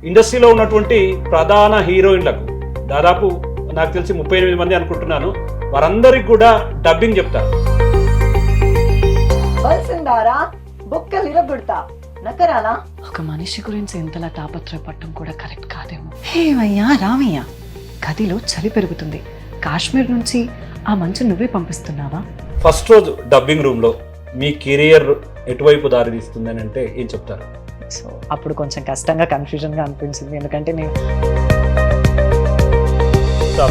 ఇండస్ట్రీలో ఉన్నటువంటి ప్రధాన హీరోయిన్లకు దాదాపు నాకు తెలిసి 38 మంది అనుకుంటున్నాను, వారందరికి కూడా డబ్బింగ్ చెప్తారు. బల్సిందారా బొక్కలు ఇరగొడతా నకరాలా. ఒక మనిషి గురించి ఇంతలా తాపత్రయపడటం కూడా కరెక్ట్ కాదేమో. ఏమయ్యా రామయ్య, గదిలో చలి పెరుగుతుంది. కాశ్మీర్ నుంచి ఆ మంచు నువ్వే పంపిస్తున్నావా? ఫస్ట్ రోజు డబ్బింగ్ రూమ్లో మీ కెరియర్ ఎటువైపు దారి తీస్తుంది అని అంటే ఏం చెప్తారు? సో అప్పుడు కొంచెం కష్టంగా కన్ఫ్యూజన్గా అనిపించింది. ఎందుకంటే నేను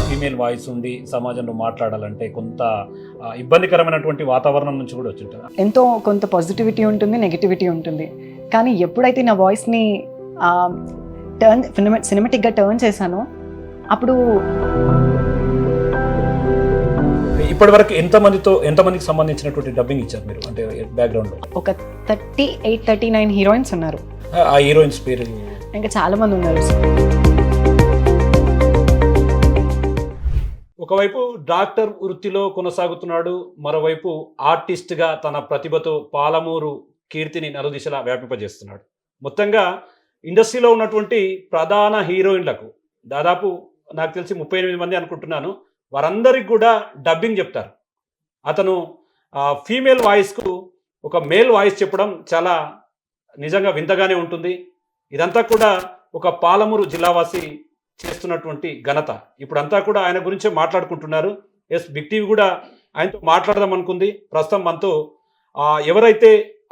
ఫీమేల్ వాయిస్ ఉండి సమాజంలో మాట్లాడాలంటే కొంత ఇబ్బందికరమైనటువంటి వాతావరణం నుంచి కూడా వచ్చింటారు. ఎంతో కొంత పాజిటివిటీ ఉంటుంది, నెగిటివిటీ ఉంటుంది. కానీ ఎప్పుడైతే నా వాయిస్ని సినిమాటిక్గా టర్న్ చేశానో అప్పుడు ఇప్పటి వరకు ఎంతమందికి సంబంధించినటువంటి డబ్బింగ్ ఇచ్చారు మీరు, అంటే బ్యాక్గ్రౌండ్లో? ఒక 38-39 హీరోయిన్స్ ఉన్నారు. ఆ హీరోయిన్స్ పేరు? ఇంకా చాలా మంది ఉన్నారు. ఒకవైపు డాక్టర్ వృత్తిలో కొనసాగుతున్నాడు, మరోవైపు ఆర్టిస్ట్గా తన ప్రతిభతో పాలమూరు కీర్తిని నలుదిశలా వ్యాపింపజేస్తున్నాడు. మొత్తంగా ఇండస్ట్రీలో ఉన్నటువంటి ప్రధాన హీరోయిన్లకు దాదాపు నాకు తెలిసి 38 మంది అనుకుంటున్నాను, వారందరికి కూడా డబ్బింగ్ చెప్తారు. అతను ఫీమేల్ వాయిస్కు ఒక మేల్ వాయిస్ చెప్పడం చాలా నిజంగా వింతగానే ఉంటుంది. ఇదంతా కూడా ఒక పాలమూరు జిల్లావాసి చేస్తున్నటువంటి ఘనత. ఇప్పుడంతా కూడా ఆయన గురించే మాట్లాడుకుంటున్నారు. ఎస్, బిగ్ టీవీ కూడా ఆయనతో మాట్లాడదాం అనుకుంది. ప్రస్తుతం మనతో ఎవరైతే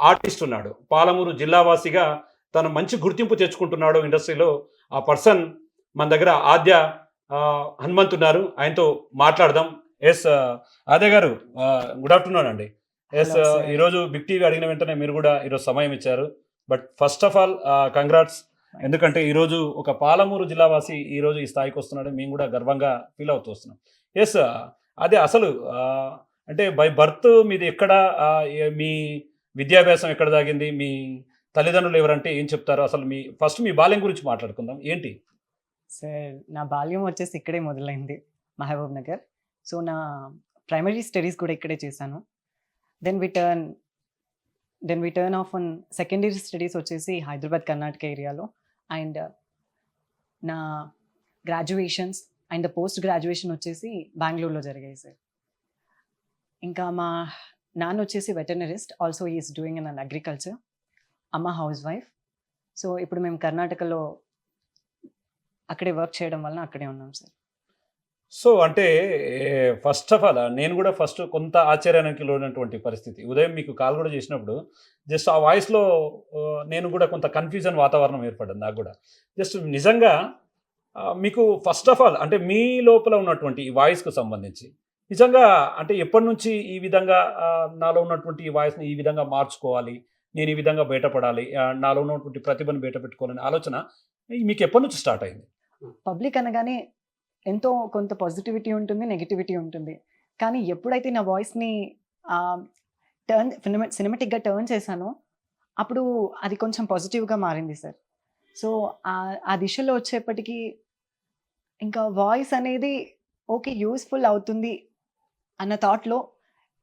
ఆర్టిస్ట్ ఉన్నాడో, పాలమూరు జిల్లావాసిగా తను మంచి గుర్తింపు తెచ్చుకుంటున్నాడో ఇండస్ట్రీలో, ఆ పర్సన్ మన దగ్గర ఆద్య హనుమంత్ ఉన్నారు. ఆయనతో మాట్లాడదాం. ఎస్ ఆద్య గారు, గుడ్ ఆఫ్టర్నూన్ అండి. ఎస్, ఈరోజు బిగ్ టీవీ అడిగిన వెంటనే మీరు కూడా ఈరోజు సమయం ఇచ్చారు. But first of all congrats. ఎందుకంటే ఈరోజు ఒక పాలమూరు జిల్లావాసి ఈరోజు ఈ స్థాయికి వస్తున్నాడు, మేము కూడా గర్వంగా ఫీల్ అవుతూ వస్తున్నాం. ఎస్, అదే అసలు అంటే బై బర్త్ మీది ఎక్కడ, మీ విద్యాభ్యాసం ఎక్కడ సాగింది, మీ తల్లిదండ్రులు ఎవరంటే ఏం చెప్తారు? అసలు ఫస్ట్ మీ బాల్యం గురించి మాట్లాడుకుందాం. ఏంటి? సార్, నా బాల్యం వచ్చేసి ఇక్కడే మొదలైంది, మహబూబ్ నగర్. సో నా ప్రైమరీ స్టడీస్ కూడా ఇక్కడే చేశాను. Then we turn of on secondary studies వచ్చేసి హైదరాబాద్, కర్ణాటక ఏరియాలో. అండ్ నా గ్రాడ్యుయేషన్స్ అండ్ పోస్ట్ గ్రాడ్యుయేషన్ వచ్చేసి బెంగళూరులో జరిగాయి సార్. ఇంకా మా నాన్న వచ్చేసి veterinarist, also is doing in an agriculture. అమ్మ హౌస్ వైఫ్. సో ఇప్పుడు మేము కర్ణాటకలో అక్కడే వర్క్ చేయడం వలన అక్కడే ఉన్నాం సార్. సో అంటే ఫస్ట్ ఆఫ్ ఆల్ నేను కూడా ఫస్ట్ కొంత ఆశ్చర్యానికి లోనటువంటి పరిస్థితి. ఉదయం మీకు కాల్ కూడా చేసినప్పుడు జస్ట్ ఆ వాయిస్లో నేను కూడా కొంత కన్ఫ్యూజన్ వాతావరణం ఏర్పడింది నాకు కూడా. జస్ట్ నిజంగా మీకు ఫస్ట్ ఆఫ్ ఆల్ అంటే మీ లోపల ఉన్నటువంటి ఈ వాయిస్కు సంబంధించి నిజంగా అంటే ఎప్పటి నుంచి ఈ విధంగా నాలో ఉన్నటువంటి ఈ వాయిస్ని ఈ విధంగా మార్చుకోవాలి, నేను ఈ విధంగా బయటపడాలి, నాలో ఉన్నటువంటి ప్రతిభను బయట పెట్టుకోవాలనే ఆలోచన మీకు ఎప్పటి నుంచి స్టార్ట్ అయింది? పబ్లిక్ అనగానే ఎంతో కొంత పాజిటివిటీ ఉంటుంది, నెగిటివిటీ ఉంటుంది. కానీ ఎప్పుడైతే నా వాయిస్ని సినిమాటిక్గా టర్న్ చేశానో అప్పుడు అది కొంచెం పాజిటివ్గా మారింది సార్. సో ఆ దిశలో వచ్చేప్పటికీ ఇంకా వాయిస్ అనేది ఓకే యూస్ఫుల్ అవుతుంది అన్న థాట్లో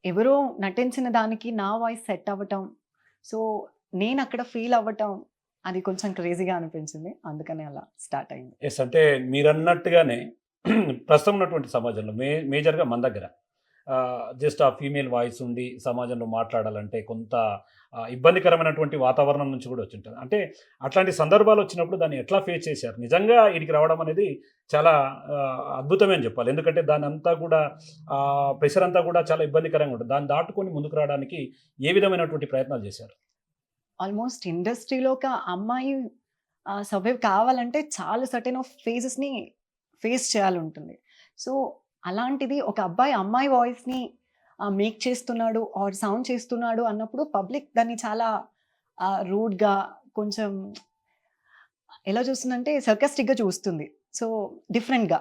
ఎవరో నటించిన దానికి నా వాయిస్ సెట్ అవ్వటం, సో నేను అక్కడ ఫీల్ అవ్వటం, అది కొంచెం క్రేజీగా అనిపించింది. అందుకనే అలా స్టార్ట్ అయింది. ఎస్, అంటే మీరన్నట్టుగానే ప్రస్తుతం ఉన్నటువంటి సమాజంలో మేజర్గా మన దగ్గర జస్ట్ ఆ ఫీమేల్ వాయిస్ ఉండి సమాజంలో మాట్లాడాలంటే కొంత ఇబ్బందికరమైనటువంటి వాతావరణం నుంచి కూడా వచ్చింటుంది. అంటే అట్లాంటి సందర్భాలు వచ్చినప్పుడు దాన్ని ఎట్లా ఫేస్ చేశారు? నిజంగా వీడికి రావడం అనేది చాలా అద్భుతమే అని చెప్పాలి. ఎందుకంటే దాని అంతా కూడా ప్రెషర్ అంతా కూడా చాలా ఇబ్బందికరంగా ఉంటుంది. దాన్ని దాటుకొని ముందుకు రావడానికి ఏ విధమైనటువంటి ప్రయత్నాలు చేశారు? ఆల్మోస్ట్ ఇండస్ట్రీలో ఒక అమ్మాయి సర్వైవ్ కావాలంటే చాలా సర్టెన్ ఆఫ్ ఫేజెస్ని ఫేస్ చేయాలి ఉంటుంది. సో అలాంటిది ఒక అబ్బాయి అమ్మాయి వాయిస్ని మేక్ చేస్తున్నాడు ఆర్ సౌండ్ చేస్తున్నాడు అన్నప్పుడు పబ్లిక్ దాన్ని చాలా రూడ్గా, కొంచెం ఎలా చూస్తుందంటే సర్కాస్టిక్గా చూస్తుంది. సో డిఫరెంట్గా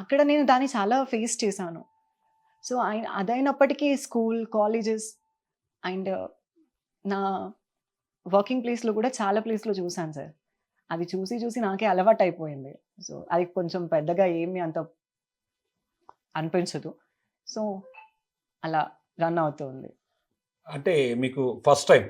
అక్కడ నేను దాన్ని చాలా ఫేస్ చేశాను. సో అదైనప్పటికీ స్కూల్, కాలేజెస్ అండ్ నా వర్కింగ్ ప్లేస్లో కూడా చాలా ప్లేస్లో చూశాను సార్. అది చూసి చూసి నాకే అలవాటు అయిపోయింది. సో అది కొంచెం పెద్దగా ఏమీ అంత అనిపించదు. సో అలా రన్ అవుతుంది. అంటే మీకు ఫస్ట్ టైం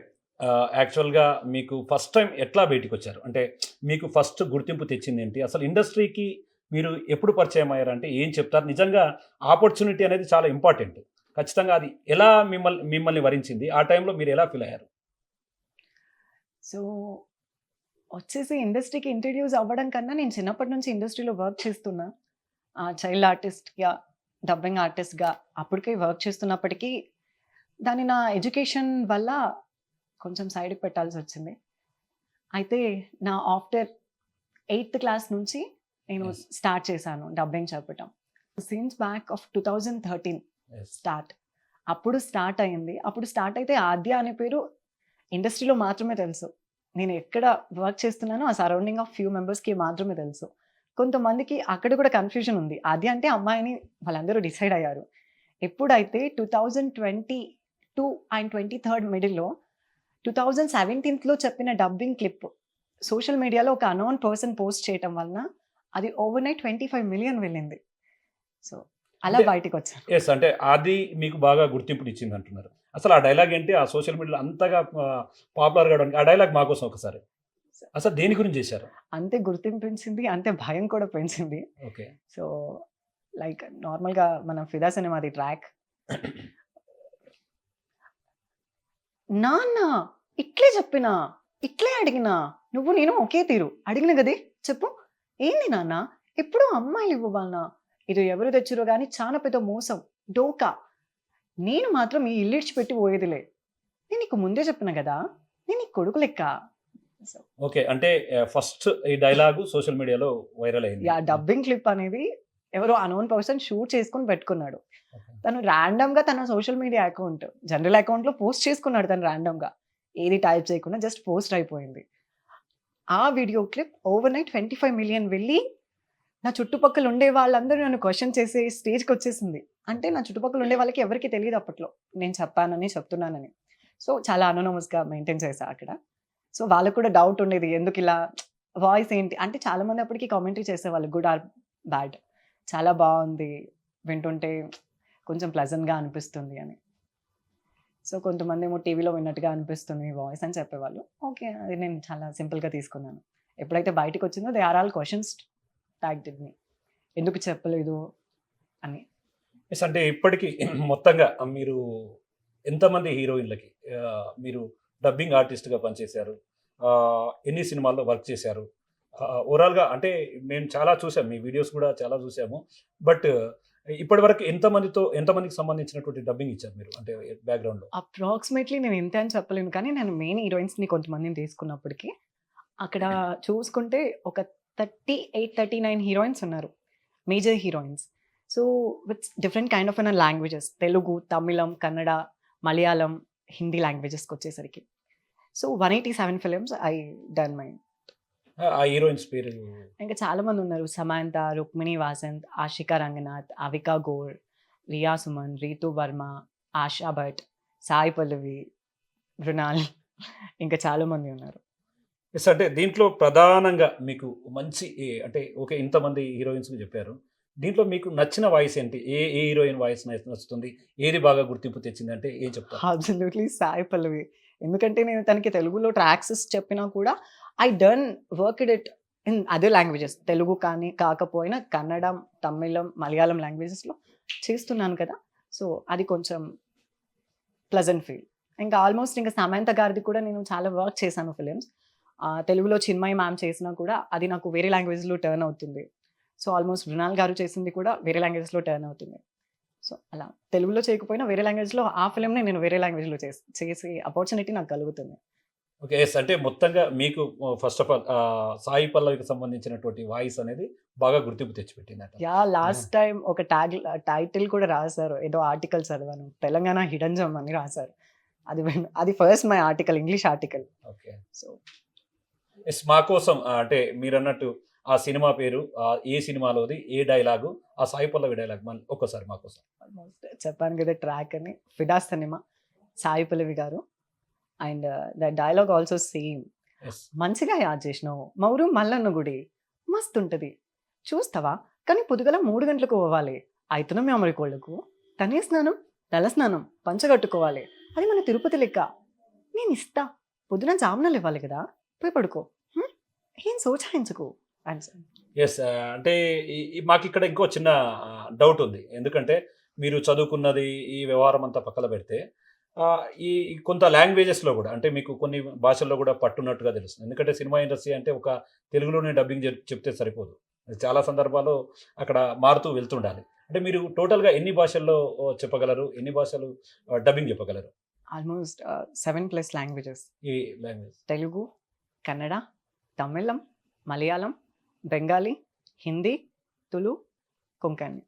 యాక్చువల్గా మీకు ఫస్ట్ టైం ఎట్లా బయటికి వచ్చారు? అంటే మీకు ఫస్ట్ గుర్తింపు తెచ్చింది ఏంటి? అసలు ఇండస్ట్రీకి మీరు ఎప్పుడు పరిచయం అయ్యారంటే ఏం చెప్తారు? నిజంగా ఆపర్చునిటీ అనేది చాలా ఇంపార్టెంట్. ఖచ్చితంగా అది ఎలా మిమ్మల్ని వరించింది? ఆ టైంలో మీరు ఎలా ఫీల్ అయ్యారు? సో, వచ్చేసి ఇండస్ట్రీకి ఇంట్రడ్యూస్ అవ్వడం కన్నా నేను చిన్నప్పటి నుంచి ఇండస్ట్రీలో వర్క్ చేస్తున్నా. చైల్డ్ ఆర్టిస్ట్‌గా, డబ్బింగ్ ఆర్టిస్ట్‌గా అప్పటికే వర్క్ చేస్తున్నప్పటికీ, దాన్ని నా ఎడ్యుకేషన్ వల్ల కొంచెం సైడ్‌కి పెట్టాల్సొచ్చింది. అయితే నా ఆఫ్టర్ 8థ్ క్లాస్ నుంచి నేను యెస్. స్టార్ట్ చేశాను డబ్బింగ్ చెప్పటం. Since back of 2013 yes. Start. అప్పుడు స్టార్ట్ అయింది. అప్పుడు స్టార్ట్ అయితే ఆద్య అనే పేరు ఇండస్ట్రీలో మాత్రమే తెలుసు. నేను ఎక్కడ వర్క్ చేస్తున్నానో ఆ సరౌండింగ్ ఆఫ్ ఫ్యూ మెంబర్స్‌కి మాత్రమే తెలుసు. కొంతమందికి అక్కడ కూడా కన్‌ఫ్యూజన్ ఉంది. ఆద్య అంటే అమ్మాయి అని వాళ్ళందరూ డిసైడ్ అయ్యారు. ఎప్పుడైతే 2022 అండ్ 23 మిడిల్‌లో 2017లో చెప్పిన డబ్బింగ్ క్లిప్ సోషల్ మీడియాలో ఒక అన్నోన్ పర్సన్ పోస్ట్ చేయటం వలన అది ఓవర్‌నైట్ 25 మిలియన్ వెళ్ళింది. సో, అలా అంటే బయటికొచ్చాను. యెస్. అంటే అది మీకు బాగా గుర్తింపునిచ్చిందంటున్నారు. అసలు ఆ డైలాగ్ ఏంటి? ఆ సోషల్ మీడియాలో అంతగా పాపులర్ కావడానికి ఆ డైలాగ్ మా కోసం ఒకసారి. అసలు దేని గురించి చేశారు? అంతే గుర్తింపించింది. అంతే భయం కూడా పెంచింది. ఓకే. సో, లైక్ నార్మల్‌గా మన 'ఫిదా' సినిమాది ట్రాక్. నాన్న ఇట్లే చెప్పినా, ఇట్లే అడిగినా, నువ్వు నేను ఒకే తీరు. అడిగిన గదే చెప్పు. ఏంది నాన్న ఎప్పుడూ అమ్మాయిలు ఇవ్వవాలనా? ఇది ఎవరు తెచ్చిర్రో గాని చానా పెద్ద మోసం. డోకా. నేను మాత్రం ఈ ఇల్లు ఇడిచిపెట్టి పోయేదిలే. నేను నీకు ముందే చెప్పిన గదా! నేను నీ కొడుకు లెక్క. So, okay. అంటే ఫస్ట్ ఈ డైలాగు సోషల్ మీడియాలో వైరల్ అయింది. యాహ్! డబ్బింగ్ క్లిప్ అనేది ఎవరో అన్నోన్ పర్సన్ షూట్ చేసుకొని పెట్టుకున్నాడు. ఓకే. తను ర్యాండమ్‌గా తన సోషల్ మీడియా అకౌంట్, జనరల్ అకౌంట్‌లో పోస్ట్ చేసుకున్నాడు తను ర్యాండమ్‌గా. ఏది టైప్ చేయకుండా జస్ట్ పోస్ట్ అయిపోయింది. ఆ వీడియో క్లిప్ ఓవర్‌నైట్ 25 మిలియన్ వెళ్ళి, నా చుట్టుపక్కల ఉండే వాళ్ళందరూ నన్ను క్వెషన్ చేసే స్టేజ్‌కొచ్చేసింది. అంటే నా చుట్టుపక్కల ఉండే వాళ్ళకి ఎవరికీ తెలీదు అప్పట్లో. నేను చెప్పానని, చెప్తున్నానని. సో, చాలా అనోనమస్‌గా మెయింటైన్ చేశా అక్కడ. సో, వాళ్ళకి కూడా డౌట్ ఉండేది. ఎందుకిలా వాయిస్ ఏంటి? అంటే చాలామంది అప్పటికి కామెంటరీ చేసేవాళ్ళు గుడ్ ఆర్ బ్యాడ్. చాలా బావుంది. వింటుంటే కొంచెం ప్లెజెంట్‌గా అనిపిస్తుంది అని. సో, కొంతమందేమో టీవీలో విన్నట్టుగా అనిపిస్తుంది మీ వాయిస్ అని చెప్పేవాళ్ళు. ఓకే. అది నేను చాలా సింపుల్‌గా తీసుకున్నాను. ఎప్పుడైతే బయటికొచ్చిందో they are all questions tagged me. ఎందుకు చెప్పలేదు అని. యెస్. అంటే ఇప్పటికి మొత్తంగా మీరు ఎంతమంది హీరోయిన్‌లకి మీరు డబ్బింగ్ ఆర్టిస్ట్‌గా పనిచేశారు? ఎన్ని సినిమాల్లో వర్క్ చేశారు? ఓవరాల్‌గా అంటే మేము చాలా చూసాం. మీ వీడియోస్ కూడా చాలా చూసాము. బట్ ఇప్పటివరకు ఎంతమందికి సంబంధించినటువంటి డబ్బింగ్ ఇచ్చారు మీరు? అంటే బ్యాక్‌గ్రౌండ్‌లో. అప్రాక్సిమేట్‌లీ నేను ఇంతే అని చెప్పలేను. కానీ నేను మెయిన్ హీరోయిన్స్‌ని కొంతమందిని తీసుకున్నప్పటికి, అక్కడ చూసుకుంటే ఒక 38, 39 హీరోయిన్స్ ఉన్నారు. Major heroines. So, with different kind of languages. Telugu, Tamil, Kannada, Malayalam, Hindi లాంగ్వేజెస్‌కొచ్చేసరికి. So, 187 films I done my. ఆ హీరోయిన్స్ పేరు? ఇంకా చాలామంది ఉన్నారు. సమాంత, రుక్మిణి వాసంత్, ఆషికా రంగనాథ్, అవికా గోర్, రియా సుమన్, రీతూ వర్మ, ఆశా భట్, సాయి పల్లవి, మృణాల్ ఇంకా చాలామంది ఉన్నారు. యెస్. అంటే దీంట్లో ప్రధానంగా మీకు మంచి అంటే ఓకే. ఇంతమంది హీరోయిన్స్‌ని చెప్పారు. దీంట్లో మీకు నచ్చిన వాయిస్ ఏంటి? ఏ హీరోయిన్ వాయిస్ నచ్చుతుంది? ఏది బాగా గుర్తింపు తెచ్చింది అంటే ఏం చెప్తారు? అబ్సల్యూట్‌లీ సాయి పల్లవి. ఎందుకంటే నేను తనకి తెలుగులో ట్రాక్స్ చెప్పినా కూడా I done worked it in other languages. Telugu కానీ కాకపోయినా కన్నడం, తమిళం, మలయాళం లాంగ్వేజెస్‌లో చేస్తున్నాను కదా! సో, అది కొంచెం ప్లెజెంట్ ఫీల్. ఇంకా ఆల్మోస్ట్ ఇంకా సమంత గారిది కూడా నేను చాలా వర్క్ చేశాను ఫిలిమ్స్. తెలుగులో చిన్మయి మ్యామ్ చేసినా కూడా అది నాకు వేరే లాంగ్వేజ్‌లో టర్న్ అవుతుంది. సో, ఆల్మోస్ట్ మృణాల్ గారు చేసింది కూడా వేరే లాంగ్వేజ్‌లో టర్న్ అవుతుంది. సో, అలా తెలుగులో చేయకపోయినా వేరే లాంగ్వేజ్‌లో ఆ ఫిల్మ్‌ని నేను వేరే లాంగ్వేజ్‌లో చేసే అపార్చునిటీ నాకు కలుగుతుంది. ఓకే. యెస్. అంటే మొత్తంగా మీకు ఫస్ట్ ఆఫ్ ఆల్ సాయి పల్లవికి సంబంధించినటువంటి వాయిస్ అనేది బాగా గుర్తింపు తెచ్చిపెట్టిందట. యాహ్! లాస్ట్ టైమ్ ఒక టైటిల్ కూడా రాసారు. ఏదో ఆర్టికల్ చదివాను. తెలంగాణ హిడెన్ జెమ్ అని రాసారు. అది first my article English article. Okay. So, yes. మా కోసం అంటే మీరన్నట్టు ఆ సినిమా పేరు, ఏ సినిమాలోది, ఏ డైలాగు, ఆ సాయి పల్లవి డైలాగ్ మళ్ళీ ఒక్కసారి మా కోసం. ఆల్మోస్ట్ చెప్పాను కదా ట్రాక్ అని. 'ఫిదా' సినిమా సాయి పల్లవి గారు. And the dialogue also same. Yes. మంచిగా యాద్ చేసినావు. మా ఊరు మల్లన్న గుడి మస్తుంటది. చూస్తావా? కానీ పొద్దుగల 3 గంటలకు పోవాలి. అయితున్న మీ అమరికోళ్ళకు తనే స్నానం, తల స్నానం, పంచ కట్టుకోవాలి. అది మన తిరుపతి లెక్క. నేనిస్తా. పొద్దున జామునలు ఇవ్వాలి కదా, పోయి పడుకో, ఏం సోచాయించుకో అని. ఎస్. అంటే మాకు ఇక్కడ ఇంకో చిన్న డౌట్ ఉంది. ఎందుకంటే మీరు చదువుకున్నది ఈ వ్యవహారం అంతా పక్కన పెడితే ఈ కొంత లాంగ్వేజెస్లో కూడా అంటే మీకు కొన్ని భాషల్లో కూడా పట్టున్నట్టుగా తెలుస్తుంది. ఎందుకంటే సినిమా ఇండస్ట్రీ అంటే ఒక తెలుగులోనే డబ్బింగ్ చెప్తే సరిపోదు. చాలా సందర్భాల్లో అక్కడ మారుతూ వెళ్తుండాలి. అంటే మీరు టోటల్గా ఎన్ని భాషల్లో చెప్పగలరు, ఎన్ని భాషలు డబ్బింగ్ చెప్పగలరు? Almost 7+ languages. ఈ లాంగ్వేజ్ తెలుగు, కన్నడ, తమిళం, మలయాళం, బెంగాలీ, హిందీ, తులు, కొంకణి.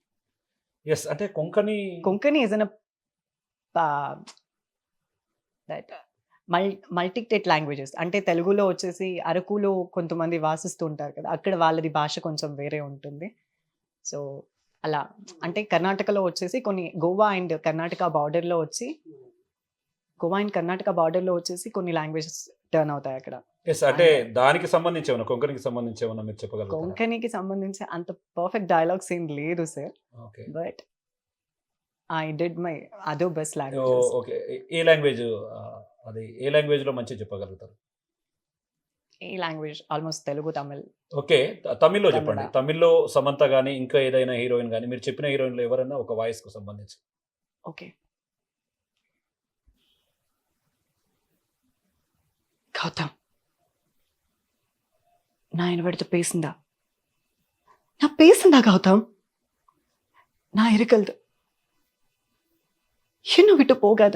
ఎస్. అంటే Konkani is an that multitude languages. అంటే తెలుగులో వచ్చేసి అరకులో కొంతమంది వాసిస్తూ ఉంటారు కదా, అక్కడ వాళ్ళది భాష కొంచెం వేరే ఉంటుంది. సో అలా అంటే కర్ణాటకలో వచ్చేసి కొన్ని గోవా అండ్ కర్ణాటక బార్డర్లో వచ్చేసి కొన్ని లాంగ్వేజెస్ టర్న్ అవుతాయి అక్కడ. ఎస్. అంటే దానికి సంబంధించి ఏమన్నా కొంకణికి సంబంధించి ఏమన్నా మీరు చెప్పగలరు? కొంకణికి సంబంధించి అంత పర్ఫెక్ట్ డైలాగ్స్ ఏం లేదు sir, okay. But I did my other best languages. Okay. A language అది ఏ లాంగ్వేజ్లో మంచిగా చెప్పగలుగుతారు? ఈ language almost Telugu, Tamil. Okay. తమిళ్లో కన్నడ. చెప్పండి. తమిళ్లో సమంత కానీ ఇంకా ఏదైనా హీరోయిన్ కానీ మీరు చెప్పిన హీరోయిన్లో ఎవరైనా ఒక వాయిస్కు సంబంధించి. ఓకే. గౌతమ్, நான் என்னோட பேசுந்தா நான் பேசுந்தா கௌதம், நான் இருக்கல்து என்ன விட்டு போகாத.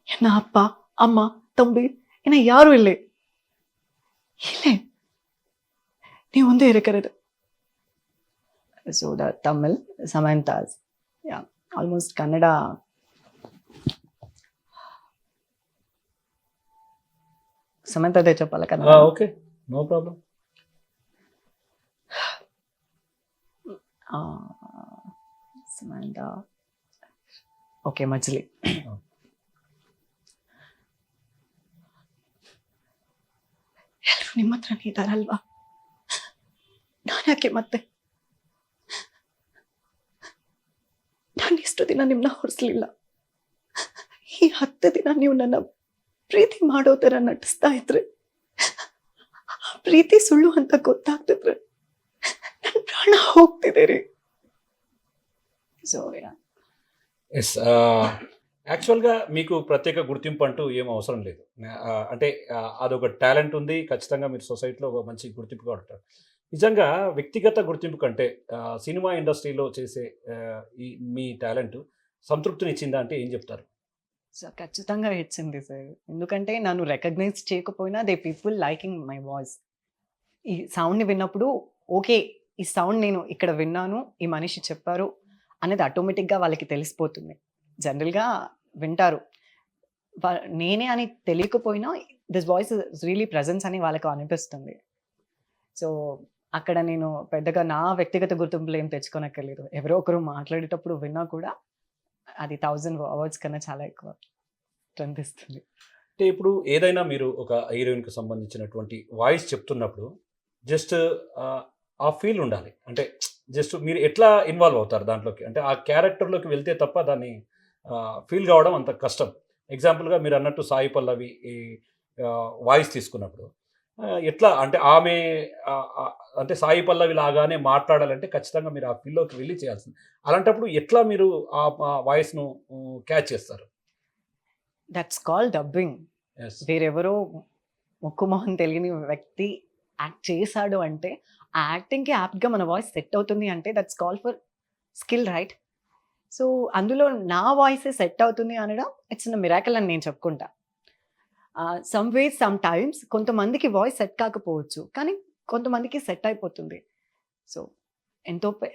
என்ன அப்பா அம்மா தம்பி என்ன யாரும் இல்லை இல்லை, நீ வந்து இருக்கிறது. So the Tamil, Samantha's, yeah, almost Kannada. Samantha de చెప్పాలి కదా. Okay, no problem. Samantha. Okay, ಮಜ್ಲಿ. ಎಲ್ಲರೂ ನಿಮ್ಮ ಹತ್ರನೇ ಇದ್ದಾರಲ್ವಾ, ನಾನು ಯಾಕೆ ಮತ್ತೆ? ನಾನು ಇಷ್ಟು ದಿನ ನಿಮ್ಮನ್ನ ಹೊರಿಸ್ಲಿಲ್ಲ. ಈ 10 ದಿನ ನೀವು ನನ್ನ ಪ್ರೀತಿ ಮಾಡೋ ಥರ ನಟಿಸ್ತಾ ಇದ್ರೆ, ಪ್ರೀತಿ ಸುಳ್ಳು ಅಂತ ಗೊತ್ತಾಗ್ತಿದ್ರೆ ನನ್ನ ಪ್ರಾಣ ಹೋಗ್ತಿದೆ ರೀ. So yes. యాక్చువల్గా మీకు ప్రత్యేక గుర్తింపు అంటూ ఏం అవసరం లేదు. అంటే అదొక టాలెంట్ ఉంది, ఖచ్చితంగా మీరు సొసైటీలో ఒక మంచి గుర్తింపుగా ఉంటారు. నిజంగా వ్యక్తిగత గుర్తింపు కంటే సినిమా ఇండస్ట్రీలో చేసే ఈ మీ టాలెంట్ సంతృప్తినిచ్చిందా అంటే ఏం చెప్తారు? సో ఖచ్చితంగా ఇచ్చింది సార్. ఎందుకంటే నన్ను రికగ్నైజ్ చేయకపోయినా they people liking my voice. ఈ సౌండ్ని విన్నప్పుడు ఓకే, ఈ సౌండ్ నేను ఇక్కడ విన్నాను, ఈ మనిషి చెప్పారు అనేది ఆటోమేటిక్గా వాళ్ళకి తెలిసిపోతుంది. జనరల్గా వింటారు, నేనే అని తెలియకపోయినా this voice is really presence అని వాళ్ళకు అనిపిస్తుంది. సో అక్కడ నేను పెద్దగా నా వ్యక్తిగత గుర్తింపులు ఏం తెచ్చుకోనక్కర్లేదు. ఎవరో ఒకరు మాట్లాడేటప్పుడు విన్నా కూడా అది 1000 అవార్డ్స్ కన్నా చాలా ఎక్కువ అనిపిస్తుంది. అంటే ఇప్పుడు ఏదైనా మీరు ఒక హీరోయిన్కి సంబంధించినటువంటి వాయిస్ చెప్తున్నప్పుడు జస్ట్ ఆ ఫీల్ ఉండాలి. అంటే జస్ట్ మీరు ఎట్లా ఇన్వాల్వ్ అవుతారు దాంట్లోకి, అంటే ఆ క్యారెక్టర్లోకి వెళ్తే తప్ప దాన్ని ఫీల్ కావడం అంత కష్టం. ఎగ్జాంపుల్గా మీరు అన్నట్టు సాయి పల్లవి ఈ వాయిస్ తీసుకున్నప్పుడు ఎట్లా అంటే ఆమె అంటే సాయి పల్లవి లాగానే మాట్లాడాలంటే ఖచ్చితంగా మీరు ఆ ఫీల్డ్లోకి వెళ్ళి చేయాల్సింది. అలాంటప్పుడు ఎట్లా మీరు ఆ వాయిస్ను క్యాచ్ చేస్తారు? That's called dubbing. ఎస్. వేరెవరో ముక్కుమొహం తెలియని వ్యక్తి యాక్ట్ చేశాడు అంటే ఆ యాక్టింగ్కి యాప్ట్గా మన వాయిస్ సెట్ అవుతుంది అంటే that's call for skill, right? So అందులో నా వాయిసే సెట్ అవుతుంది అనడం ఇట్స్ అ మిరాకిల్ అని నేను చెప్పుకుంటా. సమ్ వేస్ సమ్ టైమ్స్ కొంతమందికి వాయిస్ సెట్ కాకపోవచ్చు, కానీ కొంతమందికి సెట్ అయిపోతుంది. సో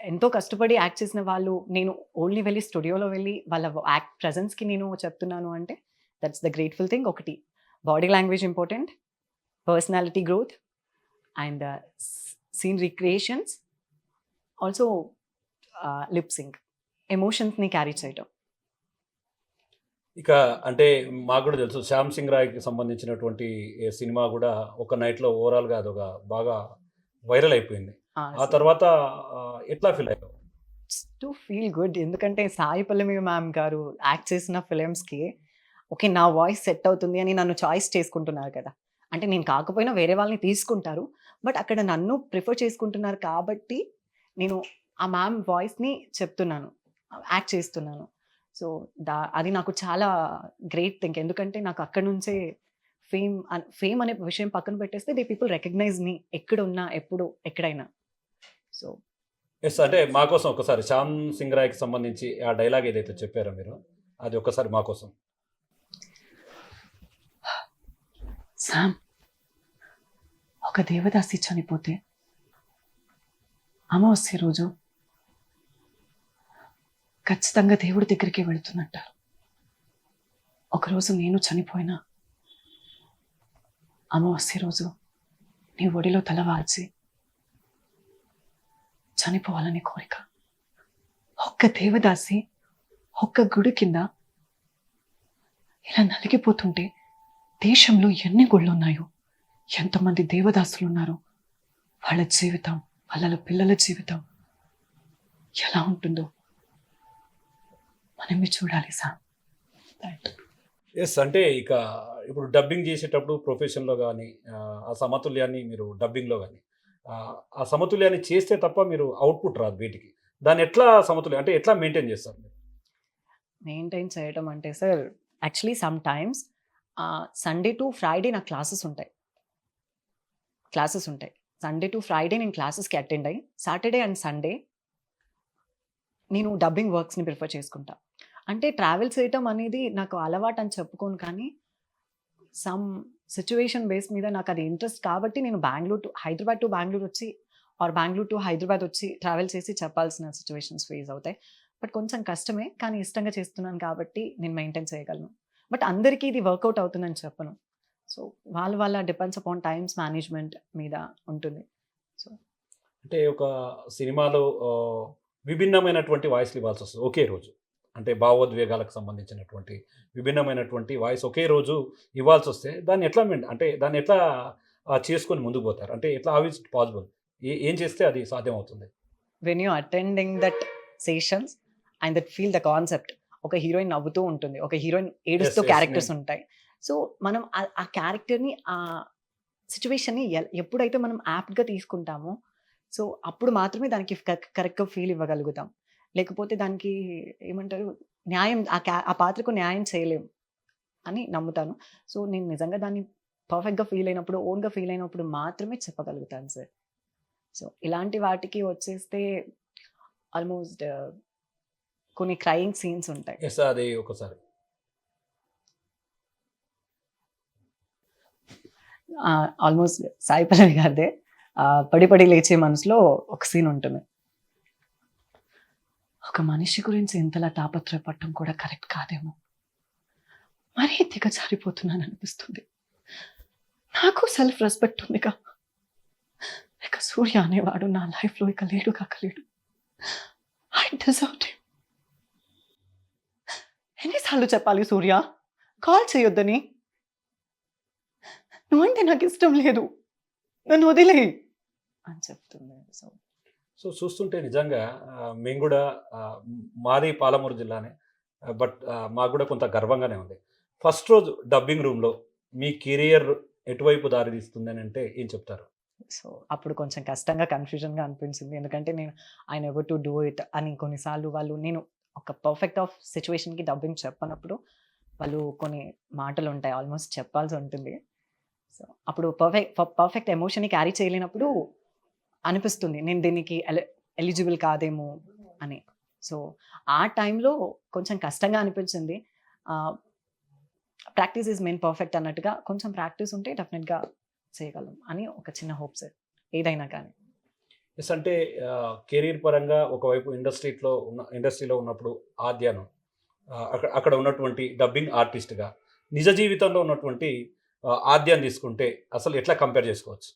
ఎంతో కష్టపడి యాక్ట్ చేసిన వాళ్ళు నేను ఓన్లీ వెళ్ళి స్టూడియోలో వెళ్ళి వాళ్ళ యాక్ట్ ప్రెజెన్స్కి నేను చెప్తున్నాను అంటే దట్స్ ద గ్రేట్ఫుల్ థింగ్. ఒకటి body language important, personality growth and scene recreations, also lip sync, ఎమోషన్స్ని క్యారీ చేయటం. ఇక అంటే మాకు కూడా తెలుసు శ్యామ్ సింగ్ రాయ్కి సంబంధించినటువంటి సినిమా కూడా ఒక నైట్లో ఓవరాల్గా అదొక బాగా వైరల్ అయిపోయింది. ఆ తర్వాత ఎట్లా ఫీల్ అయ్యావు? To feel good. ఎందుకంటే సాయి పల్లవి మ్యామ్ గారు యాక్ట్ చేసిన ఫిలిమ్స్కి ఓకే నా వాయిస్ సెట్ అవుతుంది అని నన్ను చాయిస్ చేసుకుంటున్నారు కదా. అంటే నేను కాకపోయినా వేరే వాళ్ళని తీసుకుంటారు. బట్ అక్కడ నన్ను ప్రిఫర్ చేసుకుంటున్నారు కాబట్టి నేను ఆ మ్యామ్ వాయిస్‌ని చెప్తున్నాను. యాక్ట్ చేస్తున్నాను. సో, అది నాకు చాలా గ్రేట్ థింగ్. ఎందుకంటే నాకు అక్కడి నుంచే ఫేమ్ అనే విషయం పక్కన పెట్టేస్తే పీపుల్ రికగ్నైజ్ మీ ఎక్కడున్నా, ఎప్పుడు, ఎక్కడైనా. So, yes. అంటే మా కోసం ఒకసారి 'శ్యామ్ సింగ్ రాయ్‌కి' సంబంధించి ఆ డైలాగ్ ఏదైతే చెప్పారో మీరు, అది ఒక్కసారి మా కోసం. సామ్, ఒక దేవదాసి చనిపోతే అమావాస్య రోజు ఖచ్చితంగా దేవుడి దగ్గరికి వెళుతున్నట్టారు. ఒకరోజు నేను చనిపోయినా అమావాస్య రోజు నీ ఒడిలో తల వాల్చి చనిపోవాలని కోరిక. ఒక్క దేవదాసి ఒక్క గుడి కింద ఇలా నలిగిపోతుంటే దేశంలో ఎన్ని గుళ్ళు ఉన్నాయో, ఎంతమంది దేవదాసులు ఉన్నారో, వాళ్ళ జీవితం, వాళ్ళ పిల్లల జీవితం ఎలా ఉంటుందో మనమే చూడాలి సార్. ఎస్. అంటే ఇక ఇప్పుడు డబ్బింగ్ చేసేటప్పుడు ప్రొఫెషన్‌లో గాని ఆ సమతుల్యాన్ని మీరు డబ్బింగ్‌లో గాని ఆ సమతుల్యాన్ని చేస్తే తప్ప మీరు అవుట్‌పుట్ రాదు బయటికి. దాన్ని ఎట్లా సమతుల్యం అంటే ఎట్లా మెయింటైన్ చేస్తారు మీరు? మెయింటైన్ చేయడం అంటే sir, actually some times Sunday to Friday నాకు క్లాసెస్ ఉంటాయి. సండే టు ఫ్రైడే నేను క్లాసెస్‌కి అటెండ్ అయ్యి, సాటర్డే అండ్ సండే నేను డబ్బింగ్ వర్క్స్‌ని ప్రిఫర్ చేసుకుంటా. అంటే ట్రావెల్ చేయటం అనేది నాకు అలవాటు అని చెప్పుకోను, కానీ సమ్ సిట్యుయేషన్ బేస్ మీద నాకు అది ఇంట్రెస్ట్ కాబట్టి నేను హైదరాబాద్ టు బెంగుళూరు వచ్చి ఆర్ బెంగుళూరు టు హైదరాబాద్ వచ్చి ట్రావెల్ చేసి చెప్పాల్సిన సిట్యుయేషన్స్ ఫేస్ అవుతాయి. బట్ కొంచెం కష్టమే, కానీ ఇష్టంగా చేస్తున్నాను కాబట్టి నేను మెయింటైన్ చేయగలను. బట్ అందరికీ ఇది వర్కౌట్ అవుతుందని చెప్పను. సో, వాళ్ళ డిపెండ్స్ అపాన్ టైమ్స్ మేనేజ్మెంట్ మీద ఉంటుంది. సో, అంటే ఒక సినిమాలో విభిన్నమైనటువంటి వాయిస్‌లు ఇవ్వాల్సొస్తది ఒకే రోజు. అంటే భావోద్వేగాలకు సంబంధించినటువంటి విభిన్నమైనటువంటి వాయిస్ ఒకే రోజు ఇవ్వాల్సొస్తే దాన్ని ఎట్లా అంటే దాన్ని ఎట్లా చేసుకొని ముందుకు పోతారు? అంటే ఎట్లా హౌ ఇస్ ఇట్ పాసిబుల్? ఏం చేస్తే అది సాధ్యమవుతుంది? When you attending that sessions and that feel the concept. ఒక హీరోయిన్ నవ్వుతూ ఉంటుంది, ఒక హీరోయిన్ ఏడుస్తూ Yes, yes, క్యారెక్టర్స్ ఉంటాయి. సో, మనం ఆ క్యారెక్టర్‌ని, ఆ సిట్యుయేషన్‌ని ఎప్పుడైతే మనం యాప్ట్‌గా తీసుకుంటామో, సో, అప్పుడు మాత్రమే దానికి కరెక్ట్‌గా ఫీల్ ఇవ్వగలుగుతాం. లేకపోతే దానికి ఏమంటారు, ఆ పాత్రకు న్యాయం చేయలేం అని నమ్ముతాను. సో, నేను నిజంగా దాన్ని పర్ఫెక్ట్‌గా ఫీల్ అయినప్పుడు, ఓన్‌గా ఫీల్ అయినప్పుడు మాత్రమే చెప్పగలుగుతాను సార్. సో, ఇలాంటి వాటికి వచ్చేస్తే ఆల్మోస్ట్ కొన్ని క్రయింగ్ సీన్స్ ఉంటాయి. యెస్. అది ఒకసారి. ఆల్మోస్ట్ సాయి పల్లవి గారిదే 'పడి పడి లేచే మనసులో' ఒక సీన్ ఉంటుంది. ఒక మనిషి గురించి ఇంతలా తాపత్రయపడటం కూడా కరెక్ట్ కాదేమో. మరీ దిగజారిపోతున్నాను అనిపిస్తుంది. నాకు సెల్ఫ్ రెస్పెక్ట్ ఉందిగా. ఇక సూర్య అనేవాడు నా లైఫ్‌లో ఇక లేడు కాక లేడు. I deserve him. ఎన్నిసార్లు చెప్పాలి సూర్య కాల్ చేయొద్దని? నువ్వంటే నాకు ఇష్టం లేదు, నన్ను వదిలేయి అని చెప్తుంది. సో, సో చూస్తుంటే నిజంగా మేము కూడా మాది పాలమూరు జిల్లానే. బట్ మాకు కూడా కొంత గర్వంగానే ఉంది. ఫస్ట్ రోజు డబ్బింగ్ రూమ్‌లో మీ కెరియర్ ఎటువైపు దారి తీస్తుందని అంటే ఏం చెప్తారు? సో అప్పుడు కొంచెం కష్టంగా, కన్‌ఫ్యూజన్‌గా అనిపించింది. ఎందుకంటే I never to do it అని కొన్నిసార్లు నేను ఒక పర్ఫెక్ట్ ఆఫ్ సిట్యుయేషన్‌కి డబ్బింగ్ చెప్పనప్పుడు వాళ్ళు కొన్ని మాటలుంటాయి, ఆల్మోస్ట్ చెప్పాల్సి ఉంటుంది. సో, అప్పుడు పర్ఫెక్ట్ ఎమోషన్‌ని క్యారీ చేయలేనప్పుడు అనిపిస్తుంది నేను దీనికి ఎలిజిబుల్ కాదేమో అని. సో, ఆ టైంలో కొంచెం కష్టంగా అనిపించింది. ప్రాక్టీస్ ఈజ్ మెయిన్ పర్ఫెక్ట్ అన్నట్టుగా కొంచెం ప్రాక్టీస్ ఉంటే డెఫినెట్‌గా చేయగలం అని ఒక చిన్న హోప్ సార్, ఏదైనా కానీ. యెస్. అంటే కెరీర్ పరంగా ఒకవైపు ఇండస్ట్రీలో ఉన్నప్పుడు ఆద్యాను అక్కడ ఉన్నటువంటి డబ్బింగ్ ఆర్టిస్ట్‌గా నిజ జీవితంలో ఉన్నటువంటి ఆద్యాన్ని తీసుకుంటే అసలు ఎట్లా కంపేర్ చేసుకోవచ్చు?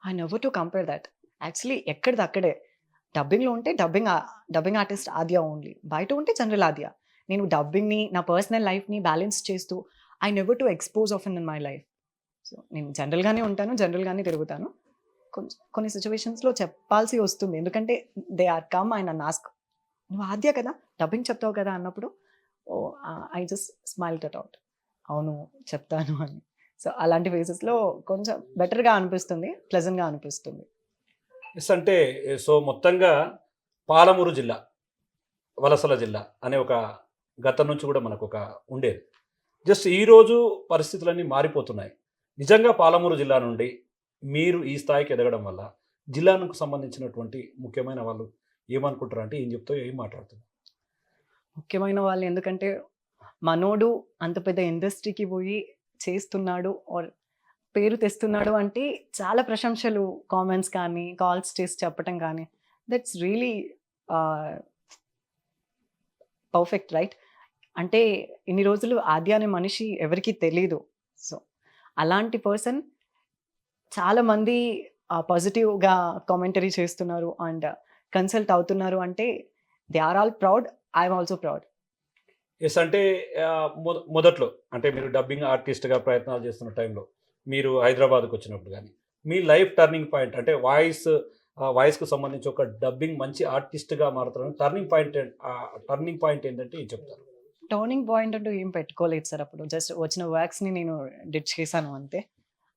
I never to compare that. Actually ఎక్కడిది అక్కడే. డబ్బింగ్‌లో ఉంటే డబ్బింగ్ ఆర్టిస్ట్ ఆద్య ఓన్లీ. బయట ఉంటే జనరల్ ఆద్య. నేను డబ్బింగ్‌ని, నా పర్సనల్ లైఫ్‌ని బ్యాలెన్స్ చేస్తూ I never to expose often in my life. So, నేను జనరల్‌గానే ఉంటాను, జనరల్‌గానే తిరుగుతాను. కొన్ని సిట్యుయేషన్స్‌లో చెప్పాల్సి వస్తుంది. ఎందుకంటే they are come and ask, "నువ్వు ఆద్య కదా! డబ్బింగ్ చెప్తావు కదా!" అన్నప్పుడు I just smiled it out. అవును చెప్తాను అని. సో అలాంటి ఫేజెస్లో కొంచెం బెటర్గా అనిపిస్తుంది, ప్లెజెంట్గా అనిపిస్తుంది. ఎస్ అంటే సో మొత్తంగా పాలమూరు జిల్లా, వలసల జిల్లా అనే ఒక గతం నుంచి కూడా మనకు ఒక ఉండేది. జస్ట్ ఈరోజు పరిస్థితులన్నీ మారిపోతున్నాయి. నిజంగా పాలమూరు జిల్లా నుండి మీరు ఈ స్థాయికి ఎదగడం వల్ల జిల్లాకు సంబంధించినటువంటి ముఖ్యమైన వాళ్ళు ఏమనుకుంటారు అంటే ఏం చెప్తావు? ఏం మాట్లాడుతున్నారు? ముఖ్యమైన వాళ్ళు ఎందుకంటే మనోడు అంత పెద్ద ఇండస్ట్రీకి పోయి చేస్తున్నాడు ఆర్ పేరు తెస్తున్నాడు అంటే చాలా ప్రశంసలు కామెంట్స్ కానీ, కాల్స్ చేసి చెప్పటం కానీ దట్స్ రియలీ పర్ఫెక్ట్ రైట్. అంటే ఇన్ని రోజులు ఆద్య అనే మనిషి ఎవరికీ తెలీదు. సో అలాంటి పర్సన్ చాలామంది పాజిటివ్‌గా కామెంటరీ చేస్తున్నారు అండ్ కన్సల్ట్ అవుతున్నారు అంటే they are all proud. I am also proud. Yes అంటే మొదట్లో అంటే మీరు డబ్బింగ్ ఆర్టిస్ట్‌గా ప్రయత్నాలు చేస్తున్న టైంలో మీరు హైదరాబాద్‌కి వచ్చినప్పుడు గాని, మీ లైఫ్ టర్నింగ్ పాయింట్ అంటే వాయిస్‌కు సంబంధించి ఒక డబ్బింగ్ మంచి ఆర్టిస్ట్‌గా మారుతున్న టర్నింగ్ పాయింట్ ఏంటంటే ఏం చెప్తారు? టర్నింగ్ పాయింట్ అంటూ ఏం పెట్టుకోలేదు సార్ అప్పుడు. జస్ట్ వచ్చిన వర్క్స్‌ని నేను డిడ్ చేశాను అంతే.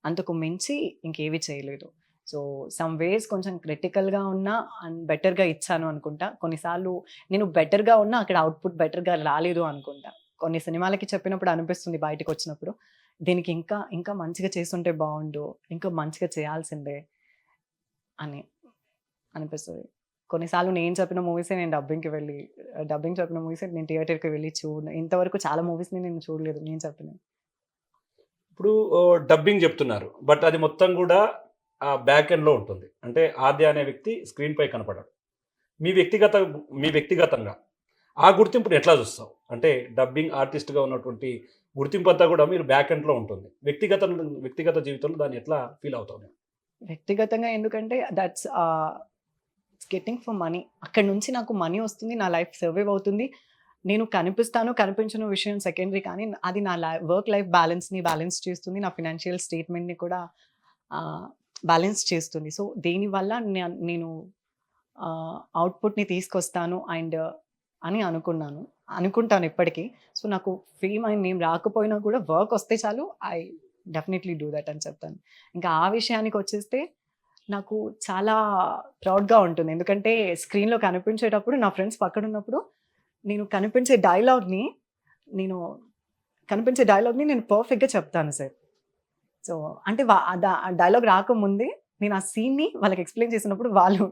అంతకు మించి ఇంకేవి చేయలేదు. సో సమ్ వేస్ కొంచెం క్రిటికల్‌గా ఉన్నా అండ్ బెటర్‌గా ఇచ్చాను అనుకుంటా. కొన్నిసార్లు నేను బెటర్‌గా ఉన్నా అక్కడ అవుట్‌పుట్ బెటర్‌గా రాలేదు అనుకుంటా. కొన్ని సినిమాలకి చెప్పినప్పుడు అనిపిస్తుంది బయటికొచ్చినప్పుడు. దీనికి ఇంకా ఇంకా మంచిగా చేసుంటే బావుండు. ఇంకా మంచిగా చేయాల్సిందే అని అనిపిస్తది. కొన్నిసార్లు నేను చెప్పిన మూవీసే నేను డబ్బింగ్ చెప్పిన మూవీసే నేను థియేటర్‌కి వెళ్లి ఇంతవరకు చాలా మూవీస్‌ని నేను చూడలేదు నేను చెప్పినవి. ఇప్పుడు డబ్బింగ్ చెప్తున్నారు. బట్ అది మొత్తం గూడా బ్యాక్ ఎండ్‌లో ఉంటుంది. అంటే ఆద్య అనే వ్యక్తి స్క్రీన్‌పై కనపడడు. మీ వ్యక్తిగత మీ వ్యక్తిగతంగా ఆ గుర్తింపుని ఎట్లా చూస్తావు? అంటే డబ్బింగ్ ఆర్టిస్ట్‌గా ఉన్నటువంటి గుర్తింపంతా గూడా మీరు బ్యాక్ ఎండ్‌లో ఉంటుంది. వ్యక్తిగత జీవితంలో దాన్ని ఎట్లా ఫీల్ అవుతావు నువ్వు? వ్యక్తిగతంగా ఎందుకంటే దట్స్ గెట్టింగ్ ఫర్ మనీ. అక్కడి నుంచి నాకు మనీ వస్తుంది. నా లైఫ్ సర్వైవ్ అవుతుంది. నేను కనిపిస్తాను, కనిపించను విషయం సెకండరీ కానీ అది నా వర్క్ లైఫ్ బ్యాలెన్స్ చేస్తుంది. నా ఫినాన్షియల్ స్టేట్మెంట్‌ని కూడా బ్యాలెన్స్ చేస్తుంది. సో దీనివల్ల నేను అవుట్‌పుట్‌ని తీసుకొస్తాను అండ్ అని అనుకుంటాను ఇప్పటికి. సో నాకు ఫేమ్ అండ్ నేమ్ రాకపోయినా కూడా వర్క్ వస్తే చాలు ఐ డెఫినెట్‌లీ డూ దట్ అని చెప్తాను. ఇంకా ఆ విషయానికొచ్చేస్తే నాకు చాలా ప్రౌడ్‌గా ఉంటుంది. ఎందుకంటే స్క్రీన్‌లో కనిపించేటప్పుడు నా ఫ్రెండ్స్ పక్కనున్నప్పుడు నేను నేను కనిపించే డైలాగ్‌ని నేను పర్ఫెక్ట్‌గా చెప్తాను సార్. సో అంటే ఆ డైలాగ్ రాకముందే నేను ఆ సీన్‌ని వాళ్ళకి ఎక్స్‌ప్లెయిన్ చేసినప్పుడు వాళ్ళు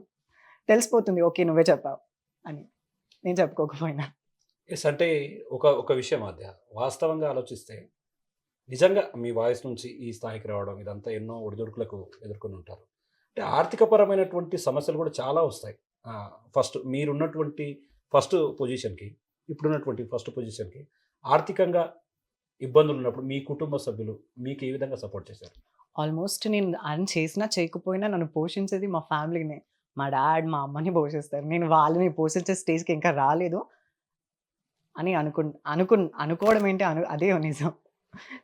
తెలిసిపోతుంది. ఓకే. నువ్వే చెప్పావు అని. నేను చెప్పుకోకపోయినా. యెస్. అంటే ఒక విషయం ఆద్య. వాస్తవంగా ఆలోచిస్తే నిజంగా మీ వాయిస్ నుంచి ఈ స్థాయికి రావడం ఇదంతా ఎన్నో ఒడిదుడుకులకు ఎదుర్కొని ఉంటారు. అంటే ఆర్థికపరమైనటువంటి సమస్యలు కూడా చాలా వస్తాయి. మీరున్నటువంటి ఫస్ట్ పొజిషన్‌కి, ఇప్పుడున్నటువంటి ఫస్ట్ పొజిషన్‌కి ఆర్థికంగా ఇబ్బందులున్నప్పుడు మీ కుటుంబ సభ్యులు మీకు ఏ విధంగా సపోర్ట్ చేశారు? ఆల్మోస్ట్ నేను అర్న్ చేసినా, చేయకపోయినా నన్ను పోషించేది మా ఫ్యామిలీనే. మా డాడ్, మా అమ్మని పోషిస్తారు. నేను వాళ్ళని పోషించే స్టేజ్‌కి ఇంకా రాలేదు అని అనుకోవడం ఏంటి అదే నిజం.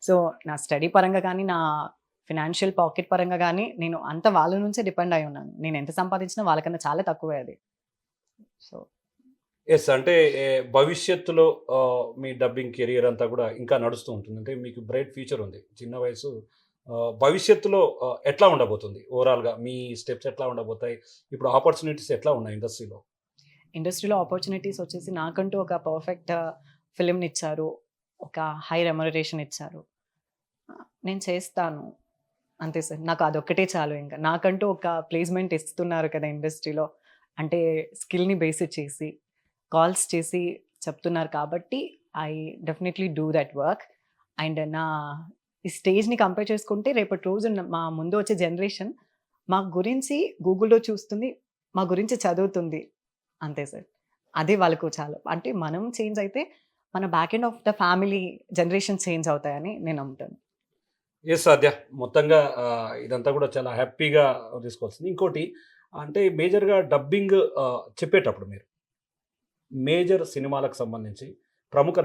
సో, నా స్టడీ పరంగా కానీ, నా ఫినాన్షియల్ పాకెట్ పరంగా గానీ, నేను అంతా వాళ్ళ నుంచే డిపెండ్ అయ్యి ఉన్నాను. నేను ఎంత సంపాదించినా వాళ్ళకన్నా చాలా తక్కువే అది. So, yes. అంటే భవిష్యత్తులో మీ డబ్బింగ్ కెరియర్ అంతా కూడా ఇంకా నడుస్తూ ఉంటుంది. అంటే మీకు బ్రైట్ ఫ్యూచర్ ఉంది. చిన్న వయసు భవిష్యత్తులో ఎట్లా ఉండబోతుంది? ఓవరాల్‌గా మీ స్టెప్స్ ఎట్లా ఉండబోతాయి? ఇప్పుడు ఆపర్చునిటీస్ ఎట్లా ఉన్నాయి ఇండస్ట్రీలో? ఇండస్ట్రీలో ఆపర్చునిటీస్ వచ్చేసి నాకంటూ ఒక పర్ఫెక్ట్ ఫిల్మ్‌నిచ్చారు. ఒక హై రెమ్యునరేషన్ ఇచ్చారు. నేను చేస్తాను. అంతే సార్. నాకు అదొక్కటే చాలు ఇంక. నాకంటూ ఒక ప్లేస్‌మెంట్ ఇస్తున్నారు కదా ఇండస్ట్రీలో. అంటే స్కిల్‌ని బేస్ చేసి, కాల్స్ చేసి చెప్తున్నారు కాబట్టి I definitely do that work. And ఈ స్టేజ్‌ని కంపేర్ చేసుకుంటే రేపటి రోజు మా ముందు వచ్చే జనరేషన్ మా గురించి గూగుల్‌లో చూస్తుంది. మా గురించి చదువుతుంది. అంతే సార్. అదే వాళ్ళకు చాలు. అంటే మనం చేంజ్ అయితే మన back end of the family generation change అవుతాయని నేను నమ్ముతాను. యెస్ సాధ్య. మొత్తంగా ఇదంతా కూడా చాలా హ్యాపీగా తీసుకోవాల్సింది. ఇంకోటి అంటే మేజర్‌గా డబ్బింగ్ చెప్పేటప్పుడు మీరు మేజర్ సినిమాలకు సంబంధించి ప్రముఖ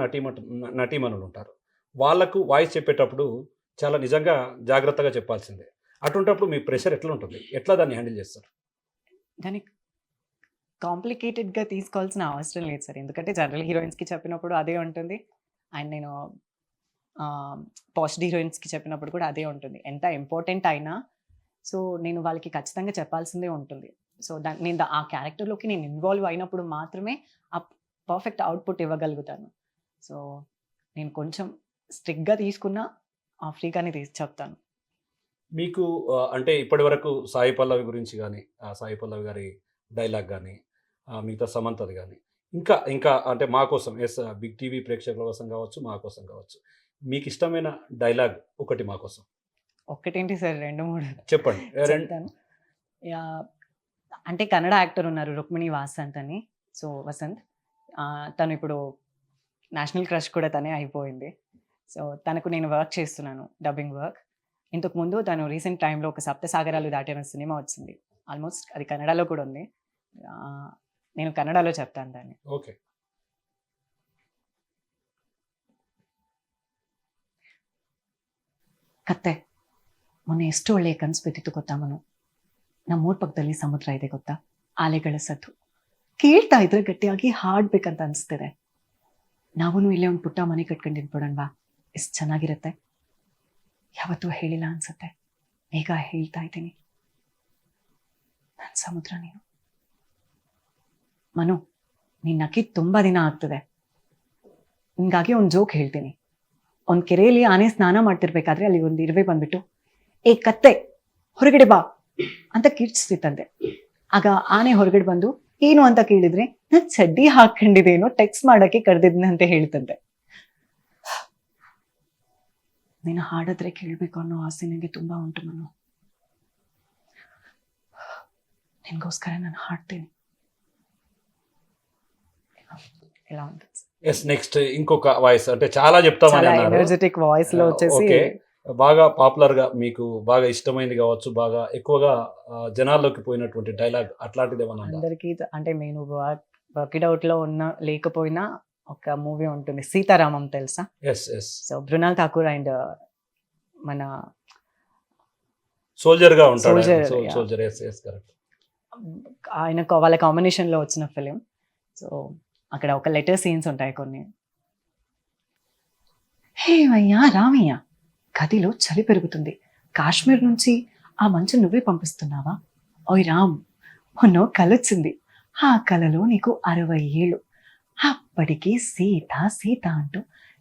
నటీమణులుంటారు. వాళ్ళకు వాయిస్ చెప్పేటప్పుడు చాలా నిజంగా జాగ్రత్తగా చెప్పాల్సిందే. అటువంటప్పుడు మీ ప్రెషర్ ఎట్లుంటుంది? ఎట్లా దాన్ని హ్యాండిల్ చేస్తారు? దాన్ని కాంప్లికేటెడ్‌గా తీసుకోవాల్సిన అవసరం లేదు సార్. ఎందుకంటే జనరల్ హీరోయిన్స్‌కి చెప్పినప్పుడు అదే ఉంటుంది. అండ్ నేను పోస్ట్ హీరోయిన్స్కి చెప్పినప్పుడు కూడా అదే ఉంటుంది. ఎంత ఇంపార్టెంట్ అయినా సో నేను వాళ్ళకి ఖచ్చితంగా చెప్పాల్సిందే ఉంటుంది. సో నేను ఆ క్యారెక్టర్లోకి నేను ఇన్వాల్వ్ అయినప్పుడు మాత్రమే ఆ పర్ఫెక్ట్ అవుట్పుట్ ఇవ్వగలుగుతాను. సో నేను కొంచెం స్ట్రిక్ట్గా తీసుకున్నా ఫ్రీగానే చెప్తాను. మీకు అంటే ఇప్పటి వరకు సాయి పల్లవి గురించి కానీ, సాయి పల్లవి గారి డైలాగ్ కానీ, మిగతా సమంతది కానీ, ఇంకా ఇంకా అంటే మా కోసం బిగ్ టీవీ ప్రేక్షకుల కోసం కావచ్చు, మా కోసం కావచ్చు, మీకు ఇష్టమైన డైలాగ్ ఒకటి మా కోసం ఒక్కటేంటి సార్ 2, 3 చెప్పండి. చెప్తాను. యాహ్! అంటే కన్నడ యాక్టర్ ఉన్నారు 'రుక్మిణి వాసంత్' అని. సో వసంత్ తను ఇప్పుడు నేషనల్ క్రష్ కూడా తనే అయిపోయింది. సో తనకు నేను వర్క్ చేస్తున్నాను, డబ్బింగ్ వర్క్. ఇంతకుముందు తను రీసెంట్ టైంలో ఒక 'సప్తసాగరాలు దాటిన' సినిమా వచ్చింది. ఆల్మోస్ట్ అది కన్నడలో కూడా ఉంది. నేను కన్నడలో చెప్తాను దాన్ని. ఓకే. ಕತ್ತೆ ಮೊನ್ನೆ ಎಷ್ಟು ಒಳ್ಳೆಯ ಕನಸು ಬಿದ್ದಿತ್ತು ಗೊತ್ತಾ ಮನು. ನಮ್ಮೂರ ಪಕ್ಕದಲ್ಲಿ ಸಮುದ್ರ ಇದೆ ಗೊತ್ತಾ, ಆಲೆಗಳ ಸದ್ದು ಕೇಳ್ತಾ ಇದ್ರೆ ಗಟ್ಟಿಯಾಗಿ ಹಾಡ್ಬೇಕಂತ ಅನಿಸ್ತಿದೆ. ನಾವೂ ಇಲ್ಲೇ ಒಂದು ಪುಟ್ಟ ಮನೆ ಕಟ್ಕೊಂಡಿದ್ಬಿಡೋಣವಾ, ಎಷ್ಟು ಚೆನ್ನಾಗಿರುತ್ತೆ. ಯಾವತ್ತೂ ಹೇಳಿಲ್ಲ ಅನ್ಸುತ್ತೆ, ಈಗ ಹೇಳ್ತಾ ಇದ್ದೀನಿ. ನನ್ನ ಸಮುದ್ರ ನೀನು. ಮನು, ನೀನು ನಕ್ಕಿದ್ದು ತುಂಬ ದಿನ ಆಗ್ತದೆ. ನಿನ್ಗಾಗಿ ಒಂದು ಜೋಕ್ ಹೇಳ್ತೀನಿ. ಒಂದು ಕೆರೆಯಲ್ಲಿ ಆನೆ ಸ್ನಾನ ಮಾಡ್ತಿರ್ಬೇಕಾದ್ರೆ ಅಲ್ಲಿ ಒಂದು ಇರುವೆ ಬಂದ್ಬಿಟ್ಟು, ಏ ಕತ್ತೆ ಹೊರಗಡೆ ಬಾ ಅಂತ ಕಿರ್ಚಿಸ್ತಂತೆ. ಆಗ ಆನೆ ಹೊರಗಡೆ ಬಂದು ಏನು ಅಂತ ಕೇಳಿದ್ರೆ, ನಾನು ಚಡ್ಡಿ ಹಾಕೊಂಡಿದ್ದೇನೋ ಟೆಕ್ಸ್ಟ್ ಮಾಡಕ್ಕೆ ಕರೆದಿದ್ನ ಅಂತ ಹೇಳ್ತಂತೆ. ನೀನು ಹಾಡಿದ್ರೆ ಕೇಳಬೇಕು ಅನ್ನೋ ಆಸೆ ನನಗೆ ತುಂಬಾ ಉಂಟು ಮನು. ನಿನ್ಗೋಸ್ಕರ ನಾನು ಹಾಡ್ತೀನಿ. ఎలా ఉంటుంది? నెక్స్ట్ ఇంకొక వాయిస్ అంటే చాలా చెప్తామని చాలా అన్నారు. ఎనర్జెటిక్ వాయిస్ లో వచ్చేసి ఓకే. బాగా పాపులర్ గా మీకు బాగా ఇష్టమైనది కావచ్చు, బాగా ఎక్కువగా జనాల్లోకి పోయినటువంటి డైలాగ్ అట్లాంటిది ఏమన్నా ఉందా? అందరికీ అంటే నేను వర్క్ ఇట్ అవుట్ లో ఉన్న లేకపోయినా ఒక మూవీ ఉంటుంది, సీతారామం తెలుసా? Yes yes. So Mrunal Thakur and మన సోల్జర్ గా ఉంటాడు. Soldier, yeah. Soldier. Yes yes correct. ఆయన వాళ్ళ కాంబినేషన్ లో వచ్చిన ఫిలిం. సో అక్కడ ఒక లెటర్ సీన్స్ ఉంటాయి కొన్ని. హేమయ్యా రామయ్య, గదిలో చలి పెరుగుతుంది. కాశ్మీర్ నుంచి ఆ మంచు నువ్వే పంపిస్తున్నావా? ఓయ్ రామ్, మొన్న కలొచ్చింది. ఆ కలలో నీకు 60 ఏళ్ళు. అప్పటికి సీత సీత అంటూ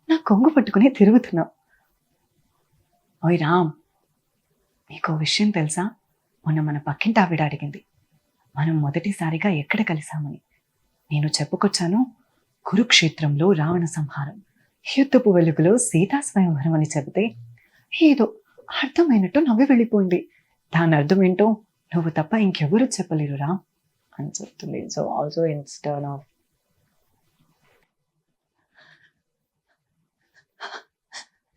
నా కొంగు పట్టుకుని తిరుగుతున్నావు. ఓయ్ రామ్, నీకో విషయం తెలుసా? మొన్న మన పక్కింటి ఆవిడ అడిగింది మనం మొదటిసారిగా ఎక్కడ కలిసామని. నేను చెప్పుకొచ్చాను, కురుక్షేత్రంలో రావణ సంహారం, యుద్ధపు వెలుగులో సీతా స్వయంవరం అని చెబితే ఏదో అర్థమైనట్టు నవ్వి వెళ్ళిపోయింది. దాని అర్థం ఏంటో నువ్వు తప్ప ఇంకెవరు చెప్పలేరు రా అని చెప్తుంది. So also in turn of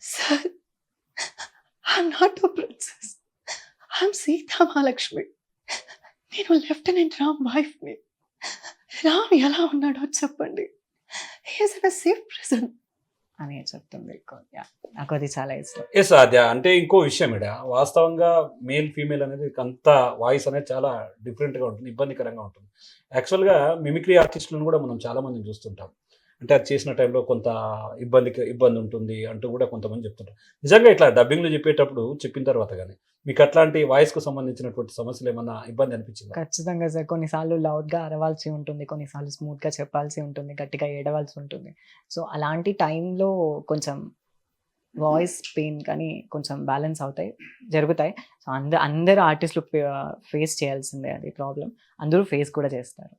sir, I'm not a princess, I'm Sita Mahalakshmi. నేను లెఫ్టినెంట్ రామ్ వైఫ్ని. రామ్ ఎలా ఉన్నాడో చెప్పండి, he's in a safe prison అని చెప్తుంది. నాకు అది చాలా ఇష్టం. ఎస్ అదే. అంటే ఇంకో విషయం ఇడ వాస్తవంగా మేల్ ఫీమేల్ అనేది అంత వాయిస్ అనేది చాలా డిఫరెంట్గా ఉంటుంది, ఇబ్బందికరంగా ఉంటుంది. యాక్చువల్గా మిమిక్రీ ఆర్టిస్టులను కూడా మనం చాలా మందిని చూస్తుంటాం. అంటే అది చేసిన టైంలో కొంత ఇబ్బంది ఉంటుంది అంటూ కూడా కొంతమంది చెప్తుంటారు. నిజంగా ఇట్లా డబ్బింగ్లో చెప్పేటప్పుడు చెప్పిన తర్వాత కానీ మీకు అట్లాంటి వాయిస్కు సంబంధించినటువంటి సమస్యలు ఏమన్నా ఇబ్బంది అనిపించిందా? ఖచ్చితంగా సార్. కొన్నిసార్లు లౌడ్గా అరవాల్సి ఉంటుంది, కొన్నిసార్లు స్మూత్గా చెప్పాల్సి ఉంటుంది, గట్టిగా ఏడవాల్సి ఉంటుంది. సో అలాంటి టైంలో కొంచెం వాయిస్ పెయిన్ కానీ కొంచెం బ్యాలెన్స్ జరుగుతాయి. సో అందరు ఆర్టిస్టులు ఫేస్ చేయాల్సిందే అది ప్రాబ్లం. అందరూ ఫేస్ కూడా చేస్తారు.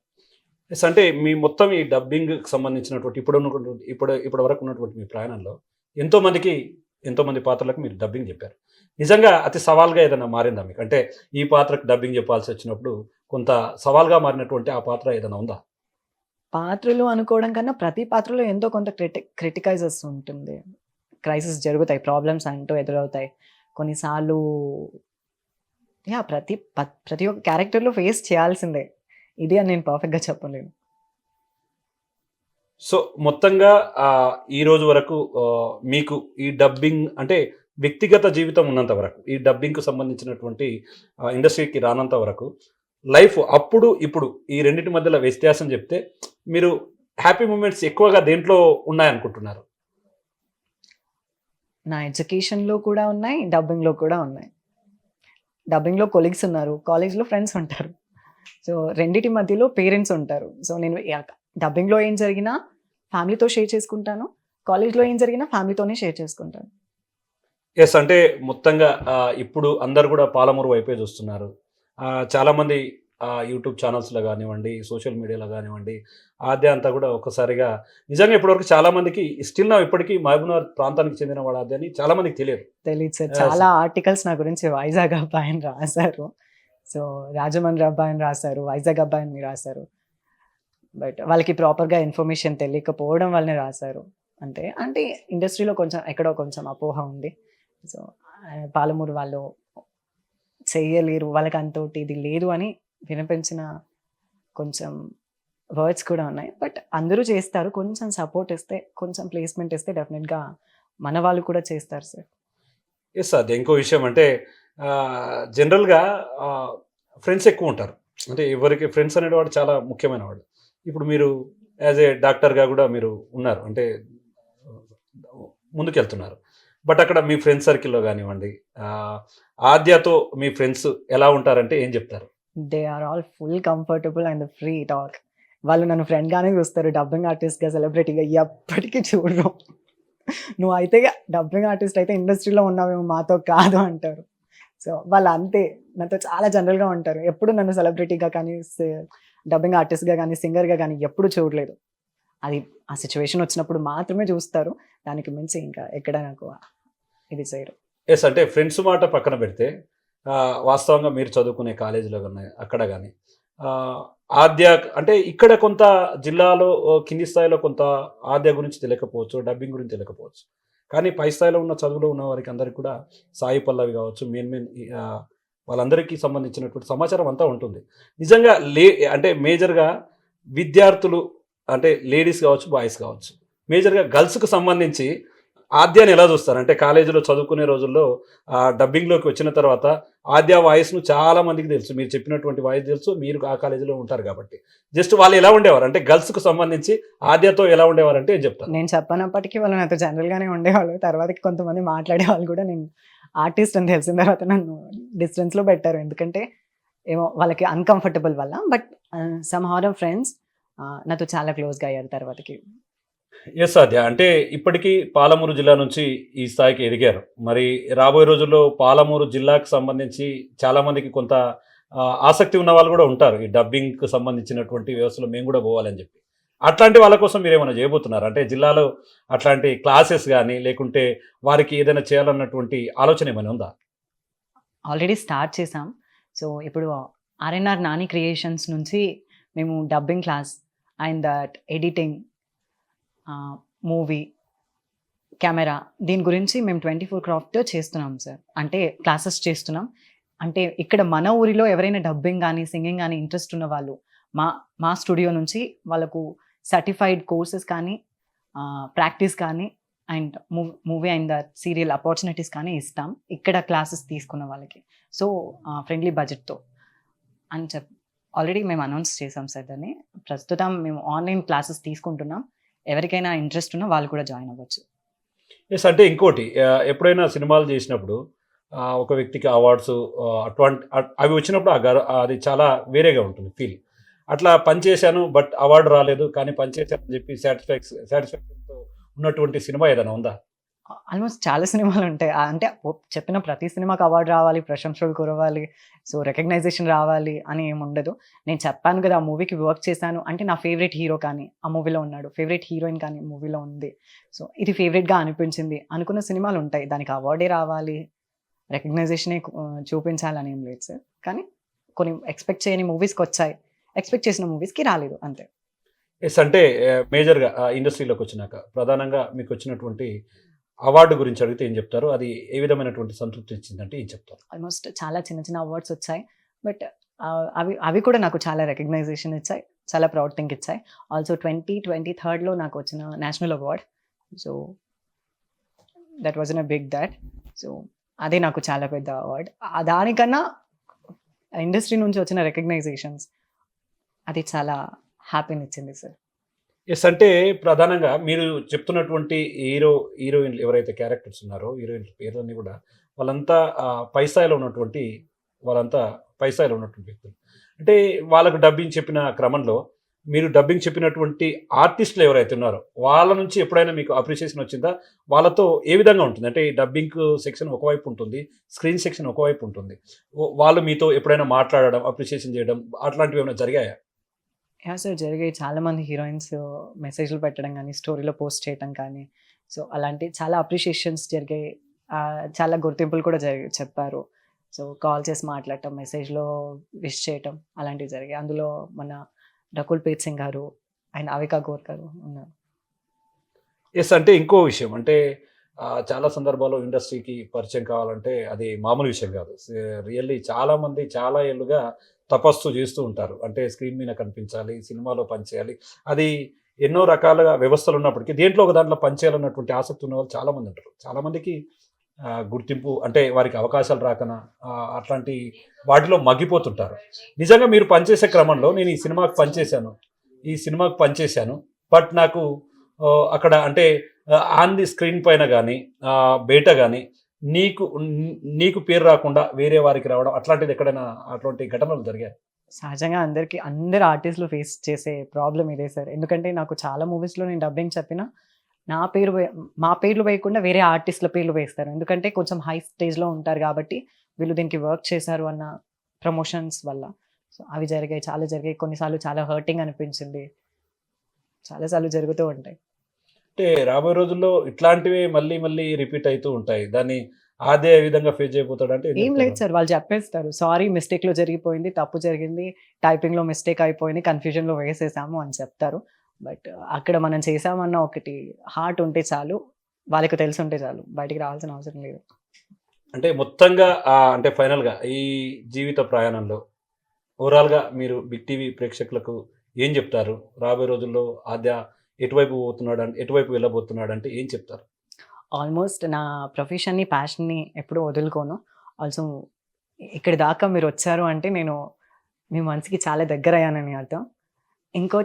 ఎస్. అంటే మీ మొత్తం ఈ డబ్బింగ్కి సంబంధించినటువంటి ఇప్పటి వరకు ఉన్నటువంటి మీ ప్రయాణంలో ఎంతోమంది పాత్రలకు మీరు డబ్బింగ్ చెప్పారు. నిజంగా అతి సవాల్గా ఏదైనా మారిందా మీకు? అంటే ఈ పాత్రకు డబ్బింగ్ చెప్పాల్సి వచ్చినప్పుడు కొంత సవాల్గా మారినటువంటి ఆ పాత్ర ఏదైనా ఉందా? పాత్రలు అనుకోవడం కన్నా ప్రతి పాత్రలో ఎంతో కొంత క్రిటికైజెస్ ఉంటుంది, క్రైసిస్ జరుగుతాయి, ప్రాబ్లమ్స్ అంటూ ఎదురవుతాయి. కొన్నిసార్లు ప్రతి ఒక్క క్యారెక్టర్లో ఫేస్ చేయాల్సిందే. ఇది అని నేను పర్ఫెక్ట్గా చెప్పలేను. సో మొత్తంగా ఈ రోజు వరకు మీకు ఈ డబ్బింగ్ అంటే వ్యక్తిగత జీవితం ఉన్నంత వరకు, ఈ డబ్బింగ్కు సంబంధించినటువంటి ఇండస్ట్రీకి రానంత వరకు లైఫ్ అప్పుడు ఇప్పుడు ఈ రెండింటి మధ్యలో వ్యత్యాసం చెప్తే మీరు హ్యాపీ మూమెంట్స్ ఎక్కువగా దేంట్లో ఉన్నాయనుకుంటున్నారు? నా ఎడ్యుకేషన్లో కూడా ఉన్నాయి, డబ్బింగ్లో కూడా ఉన్నాయి. డబ్బింగ్లో కొలీగ్స్ ఉన్నారు, కాలేజ్లో ఫ్రెండ్స్ ఉంటారు. సో రెండిటి మధ్యలో పేరెంట్స్ ఉంటారు. సో నేను డబ్బింగ్లో ఏం జరిగినా ఫ్యామిలీతో షేర్ చేసుకుంటాను, కాలేజ్లో ఏం జరిగినా ఫ్యామిలీతోనే షేర్ చేసుకుంటాను. ఎస్, అంటే మొత్తంగా ఇప్పుడు అందరు కూడా పాలమూరు వైపే చూస్తున్నారు. చాలామంది యూట్యూబ్ ఛానల్స్లో కానివ్వండి, సోషల్ మీడియాలో కానివ్వండి, ఆద్య అంతా కూడా ఒకసారిగా నిజంగా ఇప్పటివరకు చాలామందికి స్టిల్ నా ఇప్పటికీ మహబూబ్నగర్ ప్రాంతానికి చెందిన వాడు ఆద్య అని చాలామందికి తెలియదు. తెలియదు సార్, చాలా ఆర్టికల్స్ నా గురించి వైజాగ్ అబ్బాయిని రాశారు, సో రాజమండ్రి అబ్బాయిని రాశారు, వైజాగ్ అబ్బాయిని రాశారు. బట్ వాళ్ళకి ప్రాపర్గా ఇన్ఫర్మేషన్ తెలియకపోవడం వల్లనే రాశారు అంతే. అంటే ఇండస్ట్రీలో కొంచెం ఎక్కడో కొంచెం అపోహ ఉంది. సో పాలమూరు వాళ్ళు చేయలేరు, వాళ్ళకి అంతోటి ఇది లేదు అని వినిపించిన కొంచెం వర్డ్స్ కూడా ఉన్నాయి. బట్ అందరూ చేస్తారు, కొంచెం సపోర్ట్ ఇస్తే, కొంచెం ప్లేస్మెంట్ ఇస్తే డెఫినెట్గా మన వాళ్ళు కూడా చేస్తారు సార్. ఎస్, అది ఇంకో విషయం. అంటే జనరల్గా ఫ్రెండ్స్ ఎక్కువ ఉంటారు. అంటే ఎవరికి ఫ్రెండ్స్ అనేవాడు చాలా ముఖ్యమైన వాడు. ఇప్పుడు మీరు యాజ్ ఏ డాక్టర్గా కూడా మీరు ఉన్నారు, అంటే ముందుకెళ్తున్నారు. బట్ అక్కడ మీ ఫ్రెండ్స్ సర్కిల్లో కానివ్వండి, ఆద్యతో మీ ఫ్రెండ్స్ ఎలా ఉంటారంటే ఏం చెప్తారు? They are all full comfortable and free talk. వాళ్ళు నన్ను ఫ్రెండ్గానే చూస్తారు, డబ్బింగ్ ఆర్టిస్ట్గా, సెలబ్రిటీగా ఎప్పటికీ చూడరు. నువ్వు అయితే డబ్బింగ్ ఆర్టిస్ట్ అయితే ఇండస్ట్రీలో ఉన్నావేమో, మాతో కాదు అంటారు. సో వాళ్ళు అంతే, నాతో చాలా జనరల్గా ఉంటారు. ఎప్పుడు నన్ను సెలబ్రిటీగా కానీ, డబ్బింగ్ ఆర్టిస్ట్గా కానీ, సింగర్గా కానీ ఎప్పుడు చూడలేదు. అది ఆ సిచ్యువేషన్ వచ్చినప్పుడు మాత్రమే చూస్తారు, దానికి మించి ఇంకా ఎక్కడ నాకు ఇది చేయరు. ఎస్, అంటే ఫ్రెండ్స్ మాట పక్కన పెడితే వాస్తవంగా మీరు చదువుకునే కాలేజీలో కానీ అక్కడ కానీ ఆద్య అంటే ఇక్కడ కొంత జిల్లాలో కింది స్థాయిలో కొంత ఆద్య గురించి తెలియకపోవచ్చు, డబ్బింగ్ గురించి తెలియకపోవచ్చు. కానీ పై స్థాయిలో ఉన్న చదువులో ఉన్న వారికి అందరికీ కూడా సాయి పల్లవి కావచ్చు, మెయిన్ వాళ్ళందరికీ సంబంధించినటువంటి సమాచారం అంతా ఉంటుంది. నిజంగా అంటే మేజర్గా విద్యార్థులు అంటే లేడీస్ కావచ్చు, బాయ్స్ కావచ్చు, మేజర్గా గర్ల్స్కి సంబంధించి ఆద్యాన్ని ఎలా చూస్తారు? అంటే కాలేజీలో చదువుకునే రోజుల్లో డబ్బింగ్లోకి వచ్చిన తర్వాత ఆద్య వాయిస్ను చాలా మందికి తెలుసు, మీరు చెప్పినటువంటి వాయిస్ తెలుసు, మీరు ఆ కాలేజీలో ఉంటారు కాబట్టి. జస్ట్ వాళ్ళు ఎలా ఉండేవారు అంటే గర్ల్స్కి సంబంధించి ఆద్యతో ఎలా ఉండేవారు అంటే ఏం చెప్తారు? నేను చెప్పనప్పటికీ వాళ్ళు నాతో జనరల్గానే ఉండేవాళ్ళు. తర్వాతకి కొంతమంది మాట్లాడే వాళ్ళు కూడా నేను ఆర్టిస్ట్ అని తెలిసిన తర్వాత నన్ను డిస్టెన్స్లో పెట్టారు, ఎందుకంటే ఏమో వాళ్ళకి అన్కంఫర్టబుల్ వల్ల. But some her of friends నాతో చాలా క్లోజ్గా అయ్యారు తర్వాతకి. ఎస్ ఆద్య, అంటే ఇప్పటికీ పాలమూరు జిల్లా నుంచి ఈ స్థాయికి ఎదిగారు. మరి రాబోయే రోజుల్లో పాలమూరు జిల్లాకు సంబంధించి చాలామందికి కొంత ఆసక్తి ఉన్న వాళ్ళు కూడా ఉంటారు, ఈ డబ్బింగ్కి సంబంధించినటువంటి వ్యవస్థలో మేము కూడా పోవాలని చెప్పి. అట్లాంటి వాళ్ళ కోసం మీరు ఏమైనా చేయబోతున్నారు? అంటే జిల్లాలో అట్లాంటి క్లాసెస్ కానీ లేకుంటే వారికి ఏదైనా చేయాలన్నటువంటి ఆలోచన ఏమైనా ఉందా? ఆల్రెడీ స్టార్ట్ చేసాం. సో ఇప్పుడు ఆర్ఎన్ఆర్ నాని క్రియేషన్స్ నుంచి మేము dubbing class and that editing, movie, camera, దీని గురించి మేము 24 క్రాఫ్ట్ చేస్తున్నాం సార్. అంటే క్లాసెస్ చేస్తున్నాం. అంటే ఇక్కడ మన ఊరిలో ఎవరైనా డబ్బింగ్ కానీ, సింగింగ్ కానీ ఇంట్రెస్ట్ ఉన్న వాళ్ళు మా స్టూడియో నుంచి వాళ్ళకు సర్టిఫైడ్ కోర్సెస్ కానీ, ప్రాక్టీస్ కానీ, and movie and the serial opportunities కానీ ఇస్తాం ఇక్కడ క్లాసెస్ తీసుకున్న వాళ్ళకి. సో ఫ్రెండ్లీ బడ్జెట్తో అని ఆల్రెడీ మేము అనౌన్స్ చేసాం సార్ దాన్ని. ప్రస్తుతం మేము ఆన్లైన్ క్లాసెస్ తీసుకుంటున్నాం, ఎవరికైనా ఇంట్రెస్ట్ ఉన్నా వాళ్ళు కూడా జాయిన్ అవ్వచ్చు. ఎస్, అంటే ఇంకోటి ఎప్పుడైనా సినిమాలు చేసినప్పుడు ఒక వ్యక్తికి అవార్డ్స్ అవి వచ్చినప్పుడు అది చాలా వేరేగా ఉంటుంది ఫీల్. అట్లా పనిచేశాను బట్ అవార్డు రాలేదు, కానీ పనిచేశాను అని చెప్పి సాటిస్ఫాక్షన్తో ఉన్నటువంటి సినిమా ఏదైనా ఉందా? ఆల్మోస్ట్ చాలా సినిమాలు ఉంటాయి. అంటే చెప్పిన ప్రతి సినిమాకి అవార్డు రావాలి, ప్రశంసలు కురవాలి, సో రికగ్నైజేషన్ రావాలి అని ఏమి ఉండదు. నేను చెప్పాను కదా, ఆ మూవీకి వర్క్ చేశాను అంటే నా ఫేవరెట్ హీరో కానీ ఆ మూవీలో ఉన్నాడు, ఫేవరెట్ హీరోయిన్ కానీ మూవీలో ఉంది, సో ఇది ఫేవరెట్గా అనిపించింది అనుకున్న సినిమాలు ఉంటాయి. దానికి అవార్డే రావాలి, రికగ్నైజేషనే చూపించాలని ఏం లేదు సార్. కానీ కొన్ని ఎక్స్పెక్ట్ చేయని మూవీస్కి వచ్చాయి, ఎక్స్పెక్ట్ చేసిన మూవీస్కి రాలేదు అంతే. ఎస్, అంటే మేజర్గా ఇండస్ట్రీలోకి వచ్చినాక ప్రధానంగా మీకు వచ్చినటువంటి అవార్డు గురించి అడిగితే ఏం చెప్తారు? అది ఏ విధమైనటువంటి సంతృప్తి ఇచ్చిందంటే ఏం చెప్తారు? ఆల్మోస్ట్ చాలా చిన్న చిన్న అవార్డ్స్ వచ్చాయి, బట్ అవి కూడా నాకు చాలా రికగ్నైజేషన్ ఇచ్చాయి, చాలా ప్రౌడ్ థింగ్ ఇచ్చాయి. ఆల్సో 2023లో నాకు వచ్చిన national award, so that was in a big dot. So అదే నాకు చాలా పెద్ద అవార్డ్. దానికన్నా ఇండస్ట్రీ నుంచి వచ్చిన రికగ్నైజేషన్స్ అది చాలా హ్యాపీని ఇచ్చింది సార్. ఎస్ అంటే ప్రధానంగా మీరు చెప్తున్నటువంటి హీరోయిన్లు ఎవరైతే క్యారెక్టర్స్ ఉన్నారో హీరోయిన్ పేర్లన్నీ కూడా వాళ్ళంతా పై స్థాయిలో ఉన్నటువంటి వాళ్ళంతా పై స్థాయిలో ఉన్నటువంటి వ్యక్తులు. అంటే వాళ్ళకు డబ్బింగ్ చెప్పిన క్రమంలో మీరు డబ్బింగ్ చెప్పినటువంటి ఆర్టిస్టులు ఎవరైతే ఉన్నారో వాళ్ళ నుంచి ఎప్పుడైనా మీకు అప్రిషియేషన్ వచ్చిందా? వాళ్ళతో ఏ విధంగా ఉంటుంది? అంటే ఈ డబ్బింగ్ సెక్షన్ ఒకవైపు ఉంటుంది. స్క్రీన్ సెక్షన్ ఒకవైపు ఉంటుంది. వాళ్ళు మీతో ఎప్పుడైనా మాట్లాడడం, అప్రిషియేషన్ చేయడం అట్లాంటివి ఏమైనా జరిగాయా? యాహ్! సార్ జరిగాయి. చాలామంది హీరోయిన్స్ మెసేజ్‌లు పెట్టడం గానీ, స్టోరీలో పోస్ట్ చేయటం కానీ, సో అలాంటి చాలా అప్రిషియేషన్స్ జరిగాయి. చాలా గుర్తింపులు కూడా చెప్పారు. సో కాల్ చేసి మాట్లాడటం, మెసేజ్‌లో విష్ చేయటం అలాంటివి జరిగాయి. అందులో మన రకుల్ ప్రీత్ సింగ్ గారు అండ్ అవికా ఘోర్ గారు ఉన్నారు. యెస్. అంటే ఇంకో విషయం అంటే చాలా సందర్భాల్లో ఇండస్ట్రీకి పరిచయం కావాలంటే అది మామూలు విషయం కాదు. రియల్లీ చాలామంది చాలా ఏళ్లుగా తపస్సు చేస్తూ ఉంటారు. అంటే స్క్రీన్ మీద కనిపించాలి, సినిమాలో పనిచేయాలి. అది ఎన్నో రకాలుగా వ్యవస్థలు ఉన్నప్పటికీ దేంట్లో ఒక దాంట్లో పనిచేయాలన్నటువంటి ఆసక్తి ఉన్నవాళ్ళు చాలామంది ఉంటారు. చాలామందికి గుర్తింపు అంటే వారికి అవకాశాలు రాకన అట్లాంటి వాటిలో మగ్గిపోతుంటారు. నిజంగా మీరు పనిచేసే క్రమంలో నేను ఈ సినిమాకి పనిచేశాను. బట్ నాకు అక్కడ అంటే ఆన్ ది స్క్రీన్ పైన గానీ, బయట గానీ నీకు పేరు రాకుండా వేరే వారికి రావడం అట్లాంటిది ఎక్కడైనా అట్లాంటి ఘటనలు జరిగాయా? సహజంగా అందరు ఆర్టిస్టులు ఫేస్ చేసే ప్రాబ్లమ్ ఇదే సార్. ఎందుకంటే నాకు చాలా మూవీస్‌లో నేను డబ్బింగ్ చెప్పినా మా పేర్లు వేయకుండా వేరే ఆర్టిస్ట్‌ల పేర్లు వేస్తారు. ఎందుకంటే కొంచెం హై స్టేజ్‌లో ఉంటారు కాబట్టి వీళ్ళు దీనికి వర్క్ చేశారు అన్న ప్రమోషన్స్ వల్ల. సో అవి జరిగాయి. చాలా జరిగాయి. కొన్నిసార్లు చాలా హర్టింగ్ అనిపించింది. చాలా సార్లు జరుగుతూ ఉంటాయి. అంటే రాబోయే రోజుల్లో ఇట్లాంటివే మళ్ళీ మళ్ళీ రిపీట్ అయితూ ఉంటాయి. దాన్ని అదే విధంగా ఫేస్ చేయబోతాడంటే ఏం ఏం లేదు చెప్తారు? సార్. వాళ్ళు చెప్పేస్తారు. సారీ మిస్టేక్‌లో జరిగిపోయింది. తప్పు జరిగింది. టైపింగ్‌లో మిస్టేక్ అయిపోయింది. కన్‌ఫ్యూజన్‌లో వేసేసాము అని చెప్తారు. బట్ అక్కడ మనం చేసామన్న ఒకటి హార్ట్ ఉంటే చాలు. వాళ్ళకి తెలిసుంటే చాలు. బయటికి రావాల్సిన అవసరం లేదు. అంటే మొత్తంగా అంటే ఫైనల్‌గా ఈ జీవిత ప్రయాణంలో ఓవరాల్‌గా మీరు బిగ్ టీవీ ప్రేక్షకులకు ఏం చెప్తారు? రాబోయే రోజుల్లో ఆద్య ఎటువైపు వెళ్ళబోతున్నాడంటే ఏం చెప్తారు? ఆల్మోస్ట్ నా ప్రొఫెషన్‌ని, ప్యాషన్‌ని ఎప్పుడూ వదులుకోను. ఆల్సో ఇక్కడి దాకా మీరొచ్చారు అంటే నేను మీ మనసుకి చాలా దగ్గరయ్యానని అర్థం. ఇంకో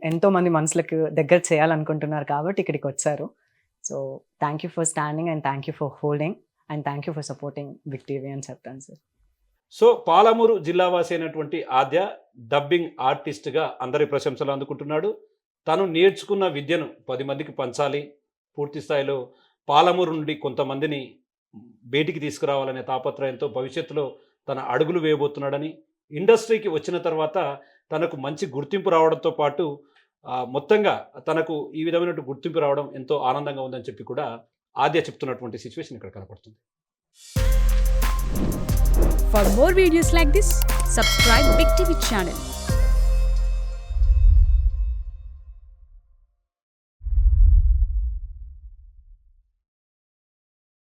ఎంతో మంది మనసులకు దగ్గర చేయాలనుకుంటున్నారు కాబట్టి ఇక్కడికొచ్చారు. So thank you for standing and thank you for holding and thank you for supporting big TV అని చెప్తాను సార్. సో పాలమూరు జిల్లావాసి అయినటువంటి ఆద్య డబ్బింగ్ ఆర్టిస్ట్‌గా అందరి ప్రశంసలు అందుకుంటున్నాడు. తను నేర్చుకున్న విద్యను 10 మందికి పంచాలి. పూర్తి స్థాయిలో పాలమూరు నుండి కొంతమందిని బయటికి తీసుకురావాలనే తాపత్రయంతో భవిష్యత్తులో తన అడుగులు వేయబోతున్నాడని, ఇండస్ట్రీకి వచ్చిన తర్వాత తనకు మంచి గుర్తింపు రావడంతో పాటు మొత్తంగా తనకు ఈ విధమైనటువంటి గుర్తింపు రావడం ఎంతో ఆనందంగా ఉందని చెప్పి కూడా ఆద్య చెప్తున్నటువంటి సిచ్యువేషన్ ఇక్కడ కనపడుతుంది. For more videos like this, subscribe Big TV channel.